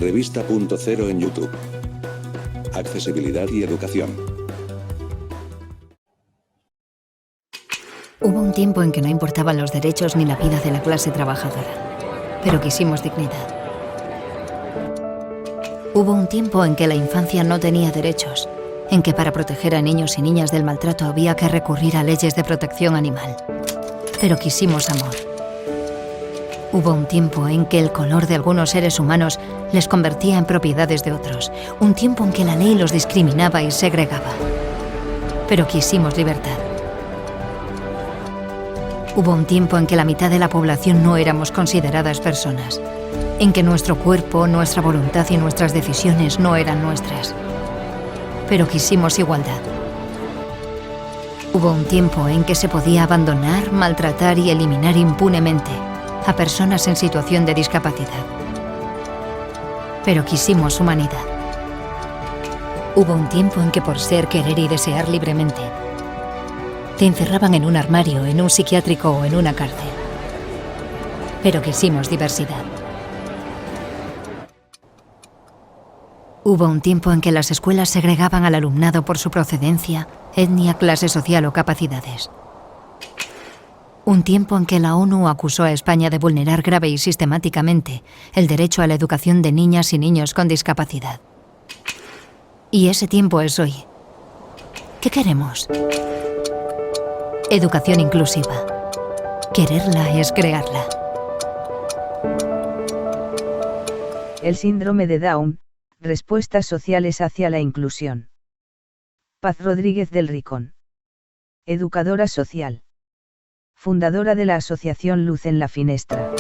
Revista.0 en YouTube. Accesibilidad y educación. Hubo un tiempo en que no importaban los derechos ni la vida de la clase trabajadora, pero quisimos dignidad. Hubo un tiempo en que la infancia no tenía derechos, en que para proteger a niños y niñas del maltrato había que recurrir a leyes de protección animal. Pero quisimos amor. Hubo un tiempo en que el color de algunos seres humanos les convertía en propiedades de otros. Un tiempo en que la ley los discriminaba y segregaba. Pero quisimos libertad. Hubo un tiempo en que la mitad de la población no éramos consideradas personas. En que nuestro cuerpo, nuestra voluntad y nuestras decisiones no eran nuestras. Pero quisimos igualdad. Hubo un tiempo en que se podía abandonar, maltratar y eliminar impunemente a personas en situación de discapacidad. Pero quisimos humanidad. Hubo un tiempo en que por ser, querer y desear libremente, te encerraban en un armario, en un psiquiátrico o en una cárcel. Pero quisimos diversidad. Hubo un tiempo en que las escuelas segregaban al alumnado por su procedencia, etnia, clase social o capacidades. Un tiempo en que la ONU acusó a España de vulnerar grave y sistemáticamente el derecho a la educación de niñas y niños con discapacidad. Y ese tiempo es hoy. ¿Qué queremos? Educación inclusiva. Quererla es crearla. El síndrome de Down, respuestas sociales hacia la inclusión. Paz Rodríguez del Ricón. Educadora social. Fundadora de la Asociación Luz en la Finestra.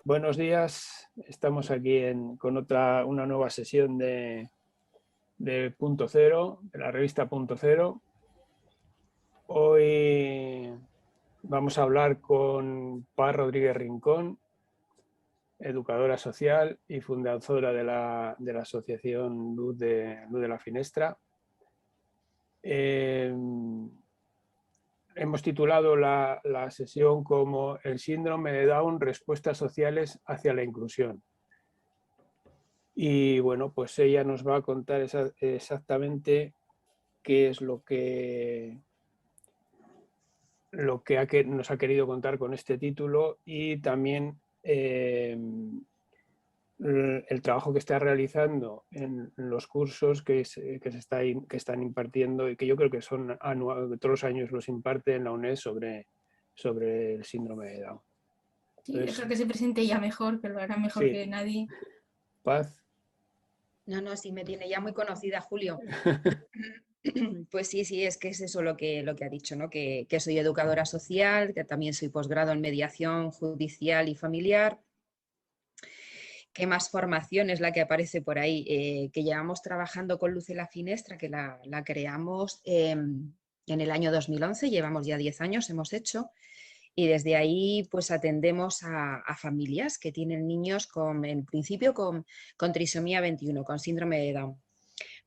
Buenos días, estamos aquí con una nueva sesión de Punto Cero, de la revista Punto Cero. Hoy vamos a hablar con Paz Rodríguez Rincón, educadora social y fundadora de la Asociación Luz de la Finestra. Hemos titulado la sesión como El síndrome de Down, respuestas sociales hacia la inclusión. Y bueno, pues ella nos va a contar exactamente qué es lo que nos ha querido contar con este título y también el trabajo que está realizando en los cursos que están impartiendo y que yo creo que son anuales, todos los años los imparte en la UNED sobre el síndrome de Down. Sí, yo creo que se presente ya mejor, que lo hará mejor sí. Que nadie. Paz. No, sí, me tiene ya muy conocida, Julio. Pues sí, es que es eso lo que ha dicho, ¿no? Que soy educadora social, que también soy posgrado en mediación judicial y familiar. ¿Qué más formación es la que aparece por ahí? Que llevamos trabajando con Luz en la Finestra, que la creamos en el año 2011, llevamos ya 10 años, hemos hecho, y desde ahí pues atendemos a familias que tienen niños en principio con trisomía 21, con síndrome de Down.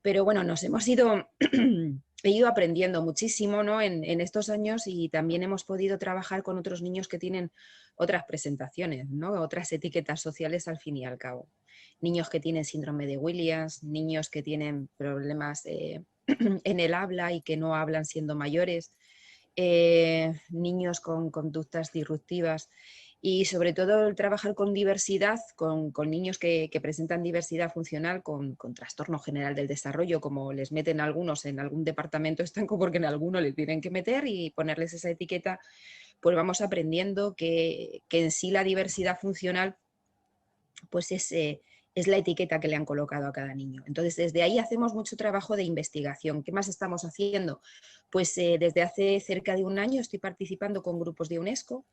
Pero bueno, nos hemos he ido aprendiendo muchísimo, ¿no? en estos años, y también hemos podido trabajar con otros niños que tienen otras presentaciones, ¿no? Otras etiquetas sociales al fin y al cabo. Niños que tienen síndrome de Williams, niños que tienen problemas en el habla y que no hablan siendo mayores, niños con conductas disruptivas. Y sobre todo el trabajar con diversidad, con niños que presentan diversidad funcional, con trastorno general del desarrollo, como les meten algunos en algún departamento estanco porque en alguno le tienen que meter y ponerles esa etiqueta, pues vamos aprendiendo que en sí la diversidad funcional pues es la etiqueta que le han colocado a cada niño. Entonces, desde ahí hacemos mucho trabajo de investigación. ¿Qué más estamos haciendo? Pues desde hace cerca de un año estoy participando con grupos de UNESCO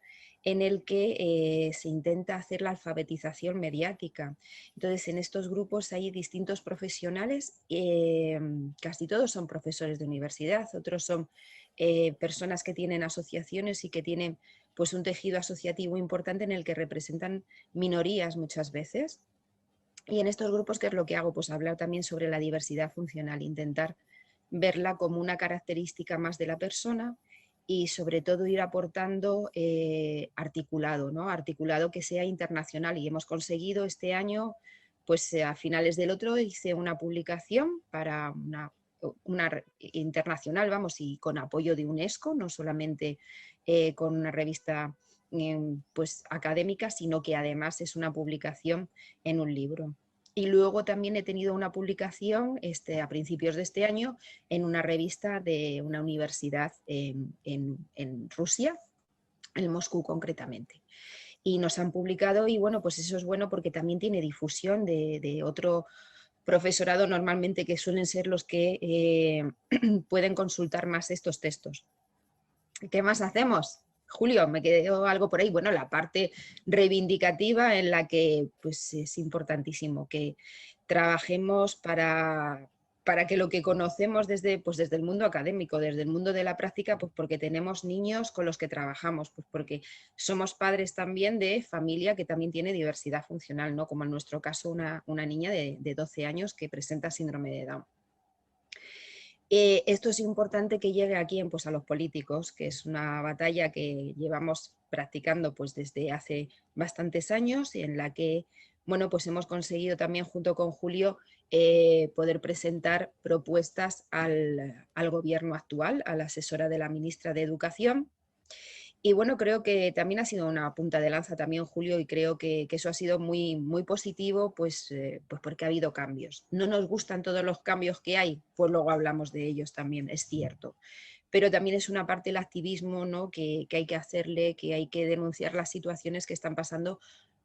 en el que se intenta hacer la alfabetización mediática. Entonces, en estos grupos hay distintos profesionales, casi todos son profesores de universidad, otros son personas que tienen asociaciones y que tienen pues un tejido asociativo importante en el que representan minorías muchas veces. Y en estos grupos, ¿qué es lo que hago? Pues hablar también sobre la diversidad funcional, intentar verla como una característica más de la persona y sobre todo ir aportando articulado, ¿no? Articulado que sea internacional, y hemos conseguido este año, pues a finales del otro hice una publicación para una internacional, vamos, y con apoyo de UNESCO, no solamente con una revista pues académica, sino que además es una publicación en un libro. Y luego también he tenido una publicación a principios de este año en una revista de una universidad en Rusia, en Moscú concretamente. Y nos han publicado, y bueno, pues eso es bueno porque también tiene difusión de otro profesorado normalmente, que suelen ser los que pueden consultar más estos textos. ¿Qué más hacemos? Julio, me quedó algo por ahí. Bueno, la parte reivindicativa, en la que pues, es importantísimo que trabajemos para que lo que conocemos desde el mundo académico, desde el mundo de la práctica, pues porque tenemos niños con los que trabajamos, pues porque somos padres también de familia que también tiene diversidad funcional, ¿no? Como en nuestro caso una niña de 12 años que presenta síndrome de Down. Esto es importante que llegue aquí pues, a los políticos, que es una batalla que llevamos practicando pues, desde hace bastantes años, y en la que bueno, pues hemos conseguido también junto con Julio poder presentar propuestas al gobierno actual, a la asesora de la ministra de Educación. Y bueno, creo que también ha sido una punta de lanza también, Julio, y creo que eso ha sido muy, muy positivo, pues porque ha habido cambios. No nos gustan todos los cambios que hay, pues luego hablamos de ellos también, es cierto. Pero también es una parte del activismo, ¿no? que hay que hacerle, que hay que denunciar las situaciones que están pasando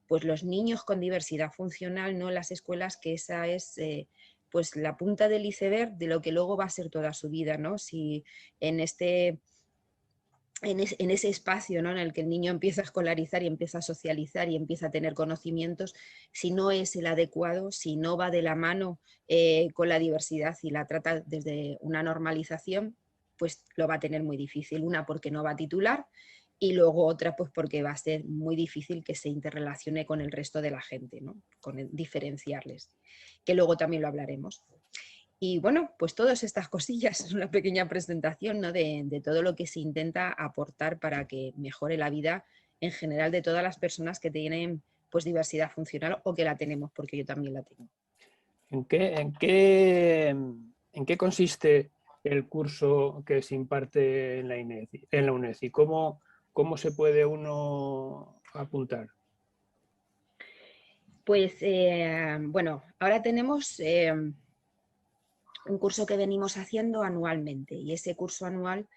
pues los niños con diversidad funcional, ¿no? En las escuelas, que esa es pues la punta del iceberg de lo que luego va a ser toda su vida, ¿no? Si en ese espacio, ¿no? En el que el niño empieza a escolarizar y empieza a socializar y empieza a tener conocimientos, si no es el adecuado, si no va de la mano con la diversidad y la trata desde una normalización, pues lo va a tener muy difícil. Una, porque no va a titular, y luego otra, pues porque va a ser muy difícil que se interrelacione con el resto de la gente, ¿no? Diferenciarles, que luego también lo hablaremos. Y bueno, pues todas estas cosillas, es una pequeña presentación, ¿no? de todo lo que se intenta aportar para que mejore la vida en general de todas las personas que tienen pues, diversidad funcional, o que la tenemos, porque yo también la tengo. ¿En qué consiste el curso que se imparte en la UNED? ¿Cómo se puede uno apuntar? Pues bueno, ahora tenemos un curso que venimos haciendo anualmente, y ese curso anual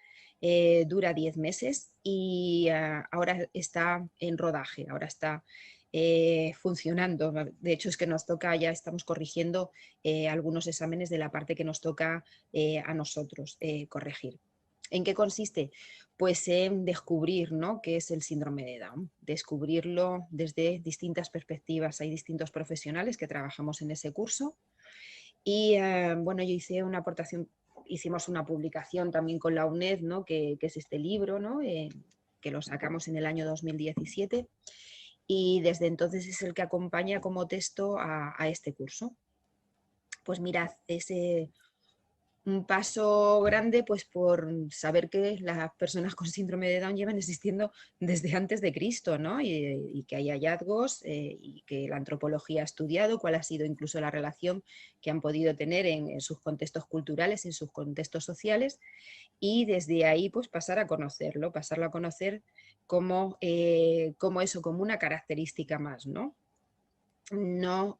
dura 10 meses y ahora está en rodaje, ahora está funcionando. De hecho, es que nos toca, ya estamos corrigiendo algunos exámenes de la parte que nos toca a nosotros corregir. ¿En qué consiste? Pues en descubrir, ¿no?, qué es el síndrome de Down, descubrirlo desde distintas perspectivas. Hay distintos profesionales que trabajamos en ese curso. Y bueno, yo hice una aportación, hicimos una publicación también con la UNED, ¿no? que es este libro, ¿no? Que lo sacamos en el año 2017, y desde entonces es el que acompaña como texto a este curso. Pues mirad, es un paso grande, pues por saber que las personas con síndrome de Down llevan existiendo desde antes de Cristo, ¿no? Y que hay hallazgos y que la antropología ha estudiado cuál ha sido incluso la relación que han podido tener en sus contextos culturales, en sus contextos sociales, y desde ahí pues pasarlo a conocer como eso, como una característica más, ¿no? No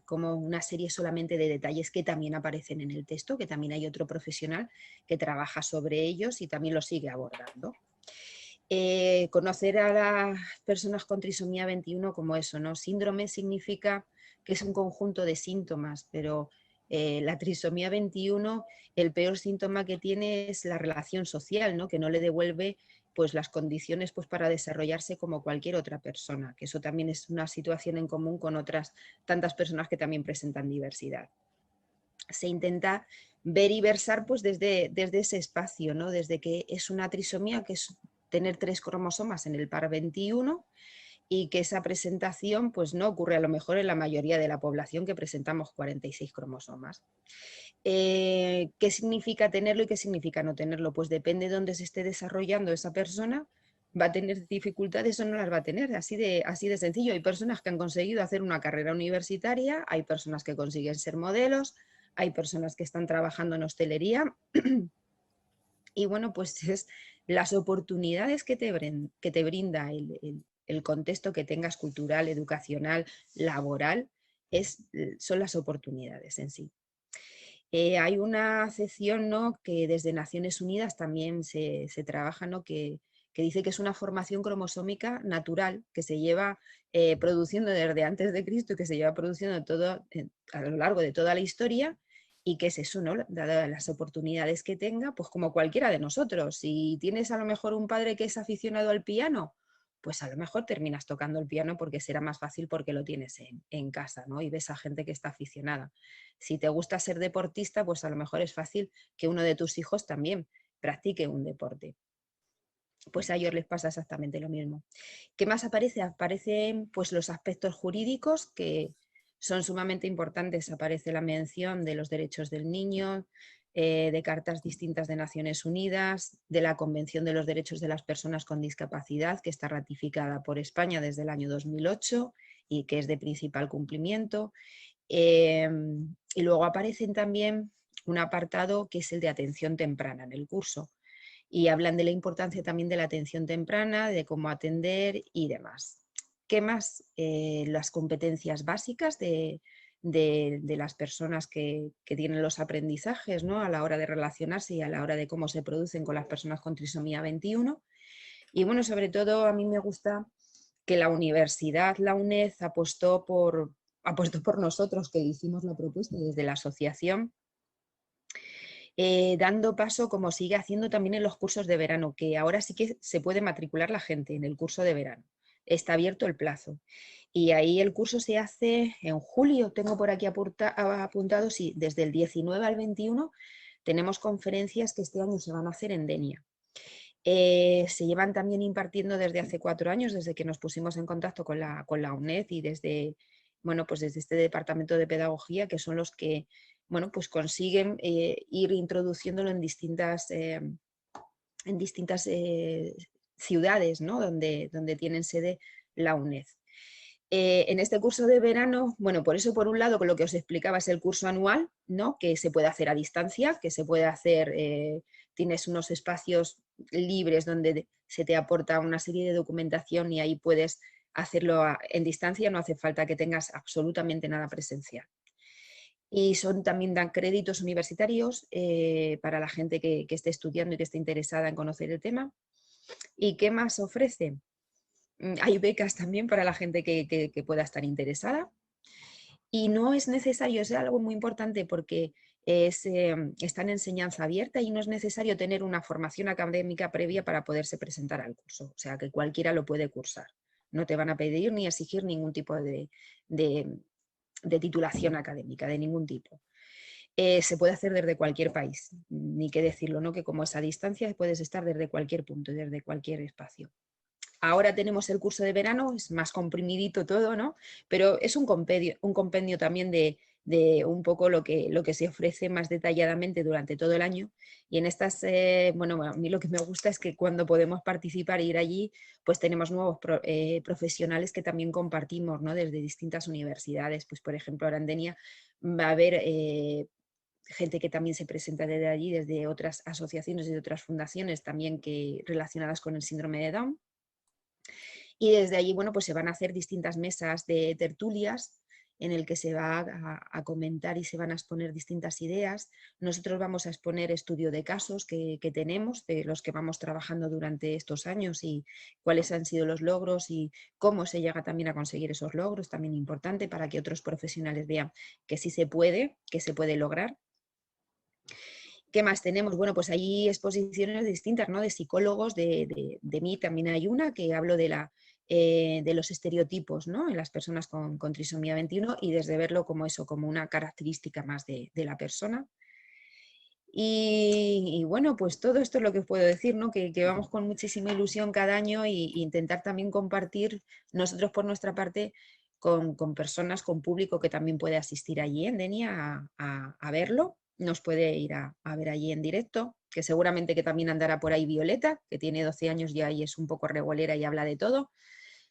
como una serie solamente de detalles que también aparecen en el texto, que también hay otro profesional que trabaja sobre ellos y también lo sigue abordando. Conocer a las personas con trisomía 21 como eso, ¿no? Síndrome significa que es un conjunto de síntomas, pero la trisomía 21, el peor síntoma que tiene es la relación social, ¿no? Que no le devuelve pues, las condiciones pues, para desarrollarse como cualquier otra persona, que eso también es una situación en común con otras tantas personas que también presentan diversidad. Se intenta ver y versar pues, desde ese espacio, ¿no? Desde que es una trisomía, que es tener 3 cromosomas en el par 21, y que esa presentación pues, no ocurre a lo mejor en la mayoría de la población, que presentamos 46 cromosomas. ¿Qué significa tenerlo y qué significa no tenerlo? Pues depende de dónde se esté desarrollando esa persona, va a tener dificultades o no las va a tener, así de sencillo. Hay personas que han conseguido hacer una carrera universitaria, hay personas que consiguen ser modelos, hay personas que están trabajando en hostelería y bueno, pues es las oportunidades que te brinda el contexto que tengas cultural, educacional, laboral, son las oportunidades en sí. Hay una acepción, ¿no?, que desde Naciones Unidas también se trabaja, ¿no?, que dice que es una formación cromosómica natural que se lleva produciendo desde antes de Cristo y que se lleva produciendo a lo largo de toda la historia, y que es eso, ¿no?, dadas las oportunidades que tenga, pues como cualquiera de nosotros. Si tienes a lo mejor un padre que es aficionado al piano, pues a lo mejor terminas tocando el piano porque será más fácil porque lo tienes en casa, ¿no?, y ves a gente que está aficionada. Si te gusta ser deportista, pues a lo mejor es fácil que uno de tus hijos también practique un deporte. Pues a ellos les pasa exactamente lo mismo. ¿Qué más aparece? Aparecen pues los aspectos jurídicos que son sumamente importantes. Aparece la mención de los derechos del niño, de cartas distintas de Naciones Unidas, de la Convención de los Derechos de las Personas con Discapacidad, que está ratificada por España desde el año 2008 y que es de principal cumplimiento. Y luego aparecen también un apartado que es el de atención temprana en el curso, y hablan de la importancia también de la atención temprana, de cómo atender y demás. ¿Qué más? Las competencias básicas de las personas que tienen los aprendizajes, ¿no?, a la hora de relacionarse y a la hora de cómo se producen con las personas con trisomía 21. Y bueno, sobre todo a mí me gusta que la universidad, la UNED, apostó por nosotros, que hicimos la propuesta desde la asociación, dando paso, como sigue haciendo también en los cursos de verano, que ahora sí que se puede matricular la gente en el curso de verano. Está abierto el plazo. Y ahí el curso se hace en julio, tengo por aquí apuntado, sí, desde el 19 al 21 tenemos conferencias que este año se van a hacer en Denia. Se llevan también impartiendo desde hace 4 años, desde que nos pusimos en contacto con la UNED y desde, bueno, pues desde este departamento de pedagogía, que son los que, bueno, pues consiguen ir introduciéndolo en distintas ciudades, ¿no?, donde tienen sede la UNED. En este curso de verano, bueno, por eso por un lado, con lo que os explicaba, es el curso anual, ¿no?, que se puede hacer a distancia, que se puede hacer, tienes unos espacios libres donde se te aporta una serie de documentación y ahí puedes hacerlo en distancia, no hace falta que tengas absolutamente nada presencial. Y también dan créditos universitarios para la gente que esté estudiando y que esté interesada en conocer el tema. ¿Y qué más ofrece? Hay becas también para la gente que pueda estar interesada. Y no es necesario, es algo muy importante porque está en enseñanza abierta y no es necesario tener una formación académica previa para poderse presentar al curso. O sea, que cualquiera lo puede cursar. No te van a pedir ni exigir ningún tipo de titulación académica, de ningún tipo. Se puede hacer desde cualquier país, ni qué decirlo, ¿no?, que como es a distancia puedes estar desde cualquier punto, desde cualquier espacio. Ahora tenemos el curso de verano, es más comprimidito todo, ¿no?, pero es un compendio también de un poco lo que se ofrece más detalladamente durante todo el año. Y en estas, bueno, a mí lo que me gusta es que cuando podemos participar e ir allí, pues tenemos nuevos profesionales que también compartimos, ¿no?, desde distintas universidades. Pues por ejemplo, ahora en Denia va a haber gente que también se presenta desde allí, desde otras asociaciones y de otras fundaciones también relacionadas con el síndrome de Down. Y desde allí, bueno, pues se van a hacer distintas mesas de tertulias en el que se va a comentar y se van a exponer distintas ideas. Nosotros vamos a exponer estudio de casos que tenemos, de los que vamos trabajando durante estos años y cuáles han sido los logros y cómo se llega también a conseguir esos logros, también importante para que otros profesionales vean que sí se puede, que se puede lograr. ¿Qué más tenemos? Bueno, pues hay exposiciones distintas, ¿no?, de psicólogos, de mí también hay una que hablo de los estereotipos, ¿no?, en las personas con trisomía 21 y desde verlo como eso, como una característica más de la persona. Y bueno, pues todo esto es lo que os puedo decir, ¿no?, que vamos con muchísima ilusión cada año e intentar también compartir nosotros por nuestra parte con personas, con público que también puede asistir allí en Denia a verlo. nos puede ir a ver allí en directo, que seguramente que también andará por ahí Violeta, que tiene 12 años ya y es un poco revolera y habla de todo.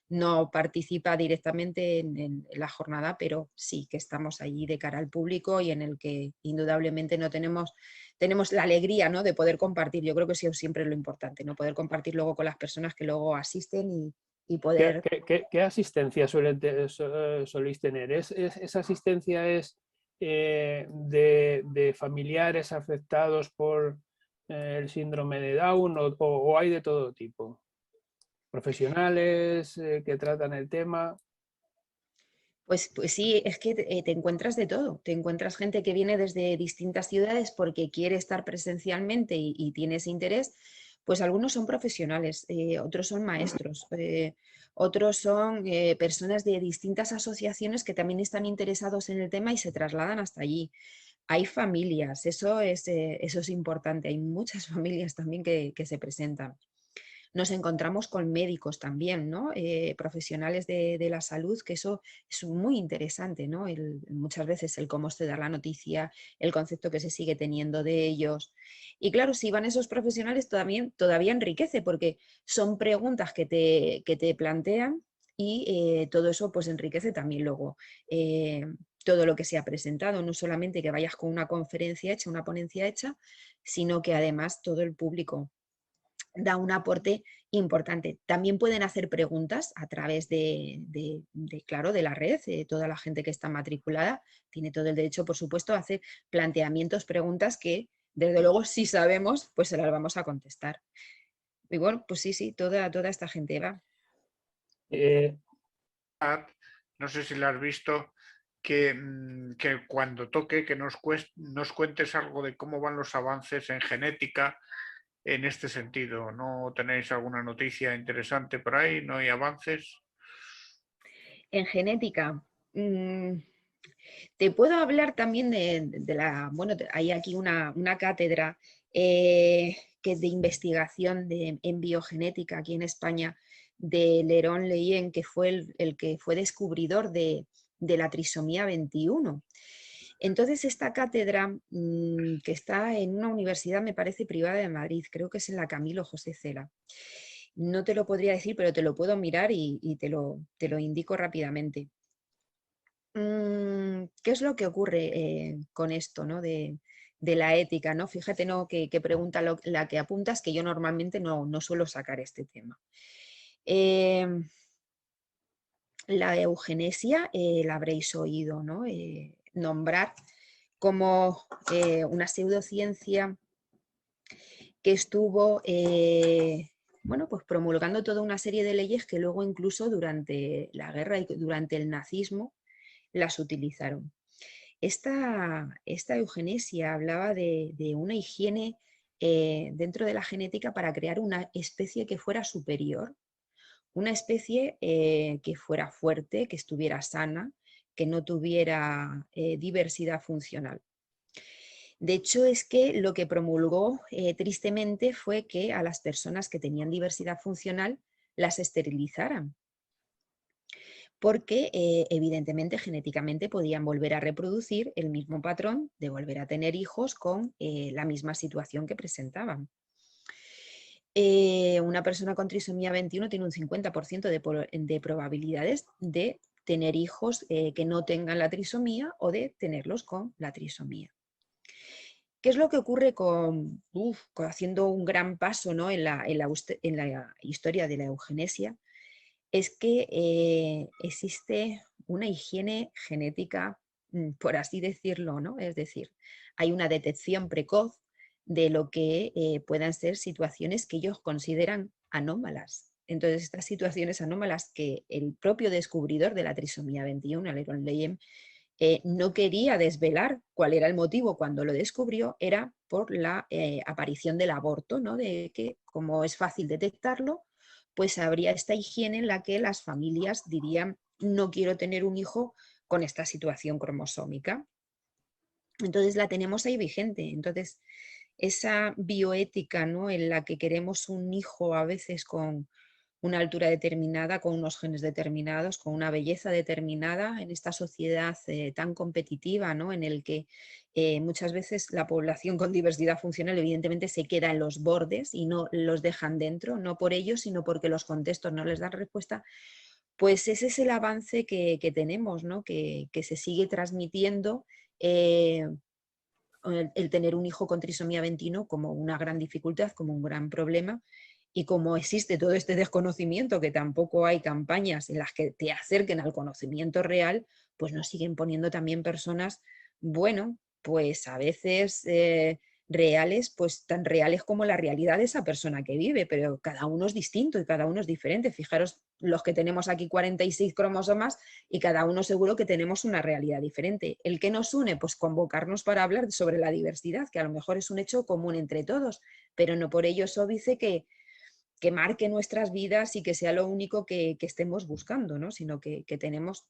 No participa directamente en la jornada, pero sí que estamos allí de cara al público y en el que indudablemente no tenemos la alegría, ¿no?, de poder compartir. Yo creo que eso es siempre lo importante, ¿no?, poder compartir luego con las personas que luego asisten y poder... ¿Qué asistencia soléis tener? ¿Esa asistencia es de familiares afectados por el síndrome de Down o hay de todo tipo? ¿Profesionales que tratan el tema? Pues sí, es que te encuentras de todo. Te encuentras gente que viene desde distintas ciudades porque quiere estar presencialmente y tiene ese interés. Pues algunos son profesionales, otros son maestros, otros son personas de distintas asociaciones que también están interesados en el tema y se trasladan hasta allí. Hay familias, eso es importante. Hay muchas familias también que se presentan. Nos encontramos con médicos también, ¿no? Profesionales de la salud, que eso es muy interesante, ¿no? Muchas veces el cómo se da la noticia, el concepto que se sigue teniendo de ellos. Y claro, si van esos profesionales todavía enriquece, porque son preguntas que te plantean y todo eso pues enriquece también luego todo lo que se ha presentado, no solamente que vayas con una conferencia hecha, una ponencia hecha, sino que además todo el público da un aporte importante. También pueden hacer preguntas a través claro, de la red. Toda la gente que está matriculada tiene todo el derecho, por supuesto, a hacer planteamientos, preguntas que, desde luego, si sabemos, pues se las vamos a contestar. Y bueno, pues sí, toda esta gente va. No sé si la has visto, que cuando toque, que nos cuentes algo de cómo van los avances en genética en este sentido. ¿No tenéis alguna noticia interesante por ahí? ¿No hay avances? En genética, te puedo hablar también bueno, hay aquí una cátedra que es de investigación en biogenética aquí en España, de Leron Leyen, que fue el que fue descubridor de la trisomía 21. Entonces, esta cátedra, que está en una universidad, me parece, privada de Madrid, creo que es en la Camilo José Cela. No te lo podría decir, pero te lo puedo mirar y te lo indico rápidamente. ¿Qué es lo que ocurre con esto, ¿no?, de la ética, ¿no? Fíjate, ¿no?, qué pregunta la que apuntas, que yo normalmente no suelo sacar este tema. La eugenesia la habréis oído, ¿no?, nombrar como una pseudociencia que estuvo bueno, pues promulgando toda una serie de leyes que luego incluso durante la guerra y durante el nazismo las utilizaron. Esta eugenesia hablaba de una higiene dentro de la genética para crear una especie que fuera superior, una especie que fuera fuerte, que estuviera sana, que no tuviera diversidad funcional. De hecho, es que lo que promulgó tristemente fue que a las personas que tenían diversidad funcional las esterilizaran, porque evidentemente genéticamente podían volver a reproducir el mismo patrón de volver a tener hijos con la misma situación que presentaban. Una persona con trisomía 21 tiene un 50% de probabilidades de tener hijos que no tengan la trisomía o de tenerlos con la trisomía. ¿Qué es lo que ocurre haciendo un gran paso, ¿no?, en la historia de la eugenesia? Es que existe una higiene genética, por así decirlo, ¿no? Es decir, hay una detección precoz de lo que puedan ser situaciones que ellos consideran anómalas. Entonces, estas situaciones anómalas que el propio descubridor de la trisomía 21, Leron Leyen, no quería desvelar cuál era el motivo cuando lo descubrió, era por la aparición del aborto, ¿no?, de que, como es fácil detectarlo, pues habría esta higiene en la que las familias dirían: no quiero tener un hijo con esta situación cromosómica. Entonces la tenemos ahí vigente. Entonces, esa bioética, ¿no?, en la que queremos un hijo a veces con una altura determinada, con unos genes determinados, con una belleza determinada en esta sociedad tan competitiva, ¿no? En el que muchas veces la población con diversidad funcional evidentemente se queda en los bordes y no los dejan dentro, no por ello, sino porque los contextos no les dan respuesta. Pues ese es el avance que tenemos, ¿no? Que se sigue transmitiendo el tener un hijo con trisomía 21 como una gran dificultad, como un gran problema, y como existe todo este desconocimiento, que tampoco hay campañas en las que te acerquen al conocimiento real, pues nos siguen poniendo también personas, bueno, pues a veces reales, pues tan reales como la realidad de esa persona que vive, pero cada uno es distinto y cada uno es diferente. Fijaros, los que tenemos aquí 46 cromosomas y cada uno seguro que tenemos una realidad diferente. ¿El que nos une? Pues convocarnos para hablar sobre la diversidad, que a lo mejor es un hecho común entre todos, pero no por ello es óbice que marque nuestras vidas y que sea lo único que estemos buscando, ¿no? Sino que tenemos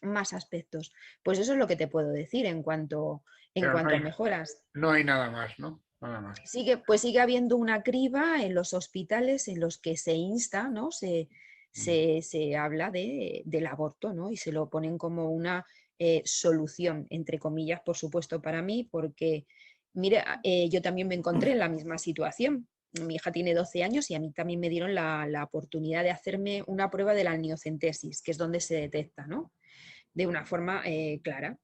más aspectos. Pues eso es lo que te puedo decir en Pero cuanto a mejoras. no hay nada más, ¿no? Nada más. Pues sigue habiendo una criba en los hospitales en los que se insta, ¿no? Se habla del aborto, ¿no? Y se lo ponen como una solución, entre comillas, por supuesto, para mí, porque, mire, yo también me encontré en la misma situación. Mi hija tiene 12 años y a mí también me dieron la oportunidad de hacerme una prueba de la amniocentesis, que es donde se detecta, ¿no? De una forma clara.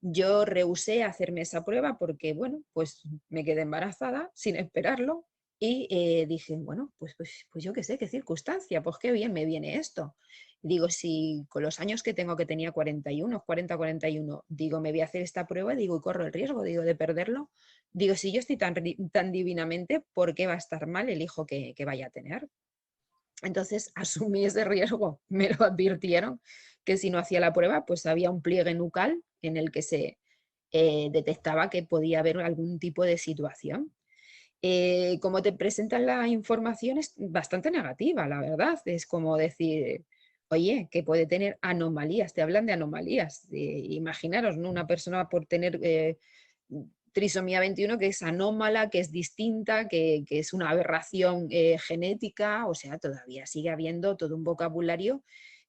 Yo rehusé hacerme esa prueba porque, bueno, pues me quedé embarazada sin esperarlo y dije, bueno, pues yo qué sé, qué circunstancia, pues qué bien me viene esto. Digo, si con los años que tengo, que tenía 41, 40, 41, digo, me voy a hacer esta prueba, digo, y corro el riesgo, digo, de perderlo. Digo, si yo estoy tan divinamente, ¿por qué va a estar mal el hijo que vaya a tener? Entonces asumí ese riesgo, me lo advirtieron, que si no hacía la prueba, pues había un pliegue nucal en el que se detectaba que podía haber algún tipo de situación. Como te presentan la información es bastante negativa, la verdad. Es como decir, oye, que puede tener anomalías, te hablan de anomalías. Imaginaros, ¿no? Una persona por tener trisomía 21 que es anómala, que es distinta, que es una aberración genética, o sea, todavía sigue habiendo todo un vocabulario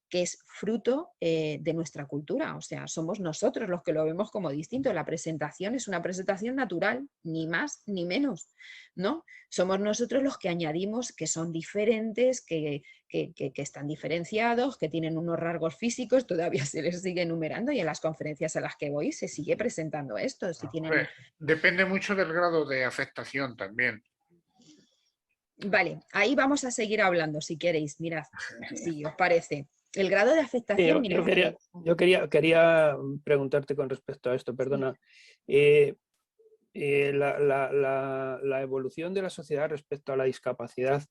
que es fruto de nuestra cultura, o sea, somos nosotros los que lo vemos como distinto. La presentación es una presentación natural, ni más ni menos, ¿no? Somos nosotros los que añadimos que son diferentes, que están diferenciados, que tienen unos rasgos físicos, todavía se les sigue enumerando y en las conferencias a las que voy se sigue presentando esto. Si tienen... Depende mucho del grado de afectación también. Vale, ahí vamos a seguir hablando si queréis, mirad, si os parece. El grado de afectación, mirad. Yo quería preguntarte con respecto a esto, perdona. Sí. La evolución de la sociedad respecto a la discapacidad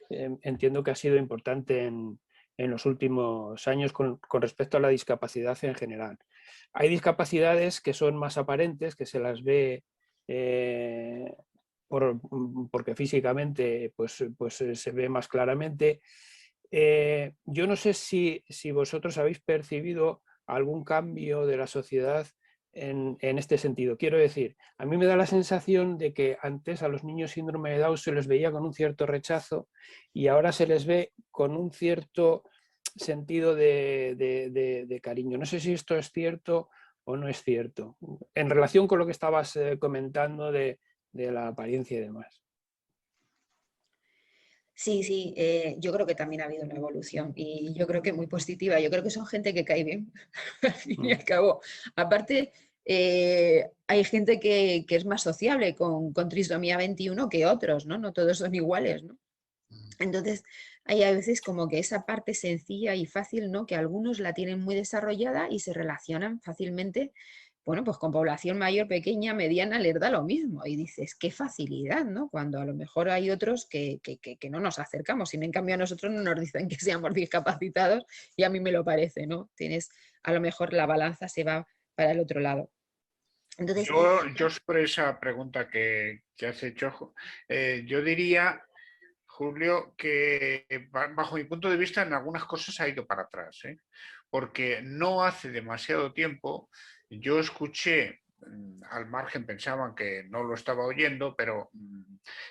entiendo que ha sido importante en los últimos años con respecto a la discapacidad en general. Hay discapacidades que son más aparentes, que se las ve porque físicamente pues se ve más claramente. Yo no sé si vosotros habéis percibido algún cambio de la sociedad en este sentido. Quiero decir, a mí me da la sensación de que antes a los niños síndrome de Down se les veía con un cierto rechazo y ahora se les ve con un cierto sentido de cariño. No sé si esto es cierto o no es cierto, en relación con lo que estabas comentando de la apariencia y demás. Sí, yo creo que también ha habido una evolución y yo creo que muy positiva. Yo creo que son gente que cae bien, al fin y al cabo. Aparte, hay gente que es más sociable con trisomía 21 que otros, ¿no? No todos son iguales, ¿no? Entonces, hay a veces como que esa parte sencilla y fácil, ¿no? Que algunos la tienen muy desarrollada y se relacionan fácilmente, bueno, pues con población mayor, pequeña, mediana, les da lo mismo. Y dices, qué facilidad, ¿no? Cuando a lo mejor hay otros que no nos acercamos. Y en cambio a nosotros no nos dicen que seamos discapacitados y a mí me lo parece, ¿no? A lo mejor la balanza se va para el otro lado. Entonces, yo sobre esa pregunta que has hecho, yo diría, Julio, que bajo mi punto de vista en algunas cosas ha ido para atrás, ¿eh? Porque no hace demasiado tiempo yo escuché, al margen pensaban que no lo estaba oyendo, pero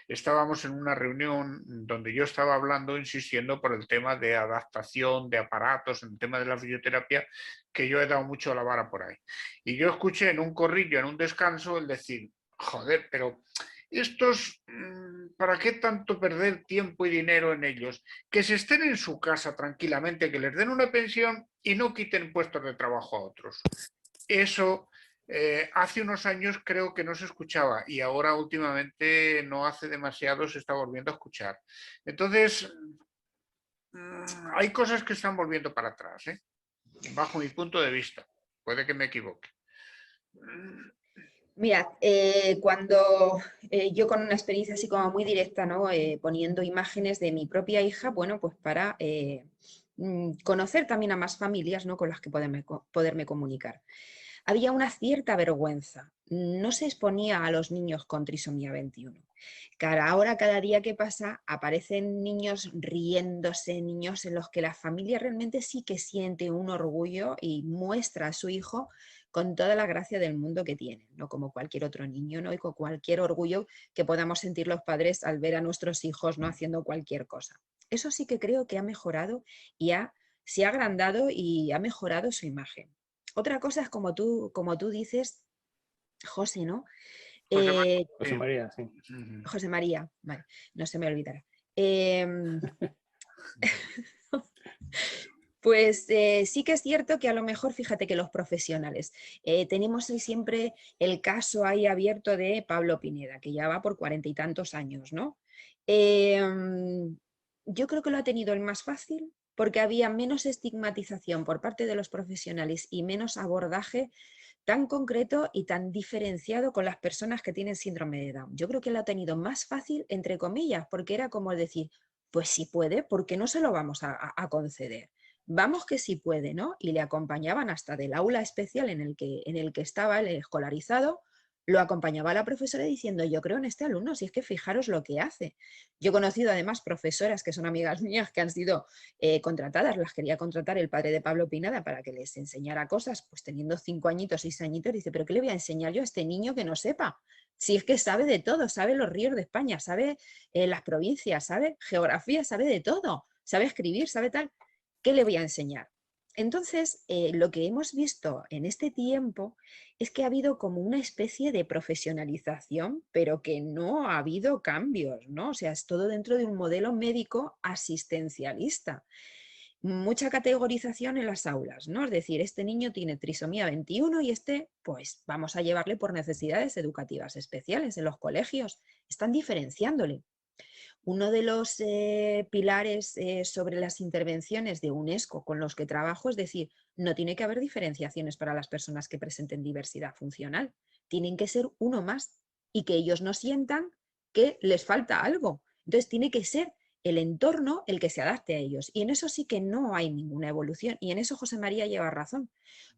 estábamos en una reunión donde yo estaba hablando, insistiendo por el tema de adaptación de aparatos, en el tema de la fisioterapia, que yo he dado mucho a la vara por ahí. Y yo escuché en un corrillo, en un descanso, el decir, joder, pero estos, ¿para qué tanto perder tiempo y dinero en ellos? Que se estén en su casa tranquilamente, que les den una pensión y no quiten puestos de trabajo a otros. Eso hace unos años creo que no se escuchaba y ahora últimamente no hace demasiado se está volviendo a escuchar. Entonces, hay cosas que están volviendo para atrás, ¿eh? Bajo mi punto de vista. Puede que me equivoque. Mira, cuando yo con una experiencia así como muy directa, ¿no? Poniendo imágenes de mi propia hija, bueno, pues para conocer también a más familias, ¿no? Con las que poderme comunicar. Había una cierta vergüenza. No se exponía a los niños con trisomía 21. Ahora, cada día que pasa, aparecen niños riéndose, niños en los que la familia realmente sí que siente un orgullo y muestra a su hijo con toda la gracia del mundo que tiene, no como cualquier otro niño, ¿no? Y con cualquier orgullo que podamos sentir los padres al ver a nuestros hijos, ¿no? Haciendo cualquier cosa. Eso sí que creo que ha mejorado y se ha agrandado y ha mejorado su imagen. Otra cosa es como tú dices, José, ¿no? José María, sí. José María, vale, no se me olvidará. Pues sí que es cierto que a lo mejor, fíjate que los profesionales, tenemos siempre el caso ahí abierto de Pablo Pineda, que ya va por 40 y tantos años, ¿no? Yo creo que lo ha tenido el más fácil porque había menos estigmatización por parte de los profesionales y menos abordaje tan concreto y tan diferenciado con las personas que tienen síndrome de Down. Yo creo que lo ha tenido más fácil, entre comillas, porque era como decir, pues si puede, ¿por qué no se lo vamos a conceder? Vamos que sí puede, ¿no? Y le acompañaban hasta del aula especial en el que estaba el escolarizado, lo acompañaba la profesora diciendo, yo creo en este alumno, si es que fijaros lo que hace. Yo he conocido además profesoras que son amigas mías que han sido contratadas, las quería contratar el padre de Pablo Pineda para que les enseñara cosas, pues teniendo 5 añitos, 6 añitos, dice, pero ¿qué le voy a enseñar yo a este niño que no sepa? Si es que sabe de todo, sabe los ríos de España, sabe las provincias, sabe geografía, sabe de todo, sabe escribir, sabe tal, ¿qué le voy a enseñar? Entonces, lo que hemos visto en este tiempo es que ha habido como una especie de profesionalización, pero que no ha habido cambios, ¿no? O sea, es todo dentro de un modelo médico asistencialista. Mucha categorización en las aulas, ¿no? Es decir, este niño tiene trisomía 21 y pues vamos a llevarle por necesidades educativas especiales en los colegios. Están diferenciándole. Uno de los pilares sobre las intervenciones de UNESCO con los que trabajo es decir, no tiene que haber diferenciaciones para las personas que presenten diversidad funcional. Tienen que ser uno más y que ellos no sientan que les falta algo. Entonces tiene que ser el entorno el que se adapte a ellos. Y en eso sí que no hay ninguna evolución. Y en eso José María lleva razón.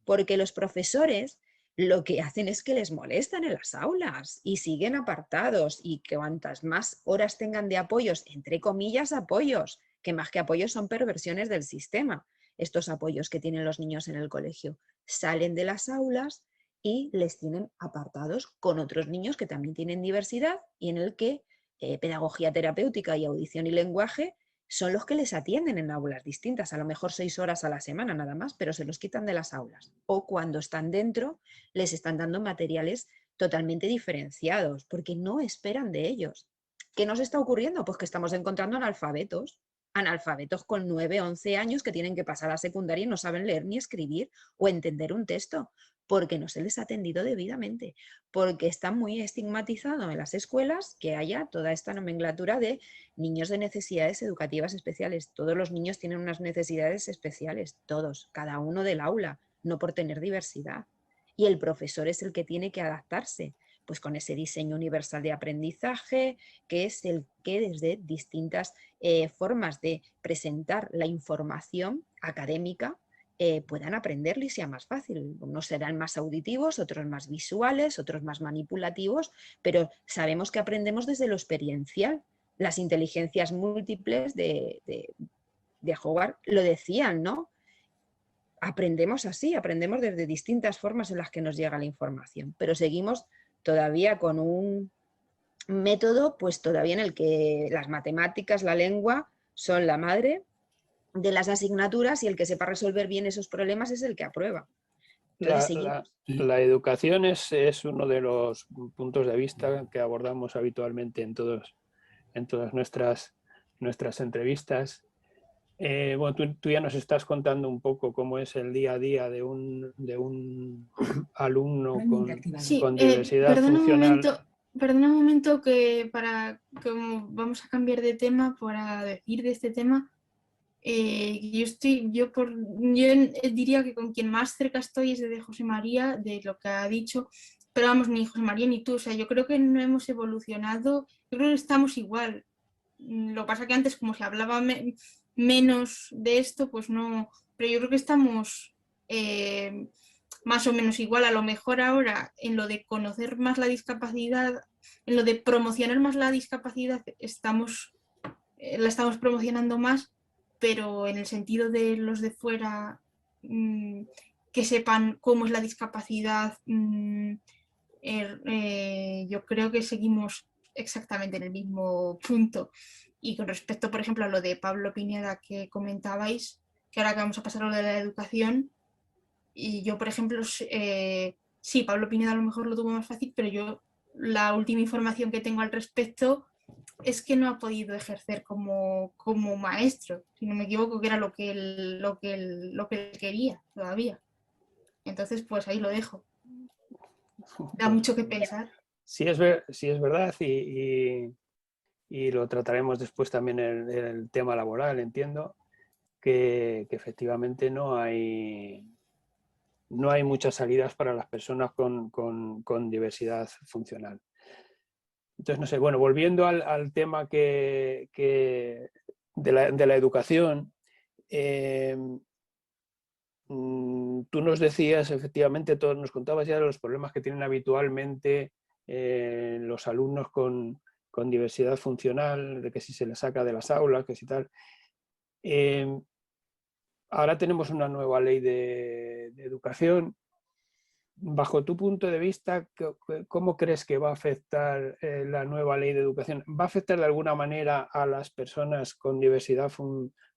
Porque los profesores lo que hacen es que les molestan en las aulas y siguen apartados y que cuantas más horas tengan de apoyos, entre comillas apoyos, que más que apoyos son perversiones del sistema, estos apoyos que tienen los niños en el colegio, salen de las aulas y les tienen apartados con otros niños que también tienen diversidad y en el que pedagogía terapéutica y audición y lenguaje son los que les atienden en aulas distintas, a lo mejor 6 horas a la semana nada más, pero se los quitan de las aulas. O cuando están dentro, les están dando materiales totalmente diferenciados, porque no esperan de ellos. ¿Qué nos está ocurriendo? Pues que estamos encontrando analfabetos con 9, 11 años que tienen que pasar a la secundaria y no saben leer ni escribir o entender un texto, porque no se les ha atendido debidamente, porque está muy estigmatizado en las escuelas que haya toda esta nomenclatura de niños de necesidades educativas especiales. Todos los niños tienen unas necesidades especiales, todos, cada uno del aula, no por tener diversidad. Y el profesor es el que tiene que adaptarse, pues con ese diseño universal de aprendizaje, que es el que desde distintas formas de presentar la información académica puedan aprenderlo y sea más fácil. Unos serán más auditivos, otros más visuales, otros más manipulativos, pero sabemos que aprendemos desde lo experiencial. Las inteligencias múltiples de Howard lo decían, ¿no? Aprendemos así, aprendemos desde distintas formas en las que nos llega la información, pero seguimos todavía con método pues todavía en el que las matemáticas, la lengua son la madre de las asignaturas y el que sepa resolver bien esos problemas es el que aprueba. Entonces seguimos. La educación es uno de los puntos de vista que abordamos habitualmente en todas nuestras entrevistas. Bueno, tú ya nos estás contando un poco cómo es el día a día de un alumno Sí, con diversidad funcional. perdona un momento que como vamos a cambiar de tema para decir de este tema, yo diría que con quien más cerca estoy es de José María, de lo que ha dicho, pero vamos, ni José María ni tú, o sea, yo creo que no hemos evolucionado, yo creo que estamos igual. Lo que pasa que antes, como se hablaba menos de esto, pues no, pero yo creo que estamos más o menos igual. A lo mejor ahora en lo de conocer más la discapacidad, en lo de promocionar más la discapacidad, la estamos promocionando más, pero en el sentido de los de fuera que sepan cómo es la discapacidad, yo creo que seguimos exactamente en el mismo punto. Y con respecto, por ejemplo, a lo de Pablo Pineda que comentabais, que ahora que vamos a pasar a lo de la educación, y yo, por ejemplo, sí, Pablo Pineda a lo mejor lo tuvo más fácil, pero yo la última información que tengo al respecto es que no ha podido ejercer como maestro, si no me equivoco, que era lo que él quería todavía. Entonces, pues ahí lo dejo. Da mucho que pensar. Sí es verdad y lo trataremos después también en el tema laboral, entiendo, que efectivamente no hay muchas salidas para las personas con diversidad funcional. Entonces, no sé, bueno, volviendo al tema de la educación, tú nos decías, efectivamente, nos contabas ya de los problemas que tienen habitualmente los alumnos con diversidad funcional, de que si se les saca de las aulas, que si tal. Ahora tenemos una nueva ley de educación. Bajo tu punto de vista, ¿cómo crees que va a afectar la nueva ley de educación? ¿Va a afectar de alguna manera a las personas con diversidad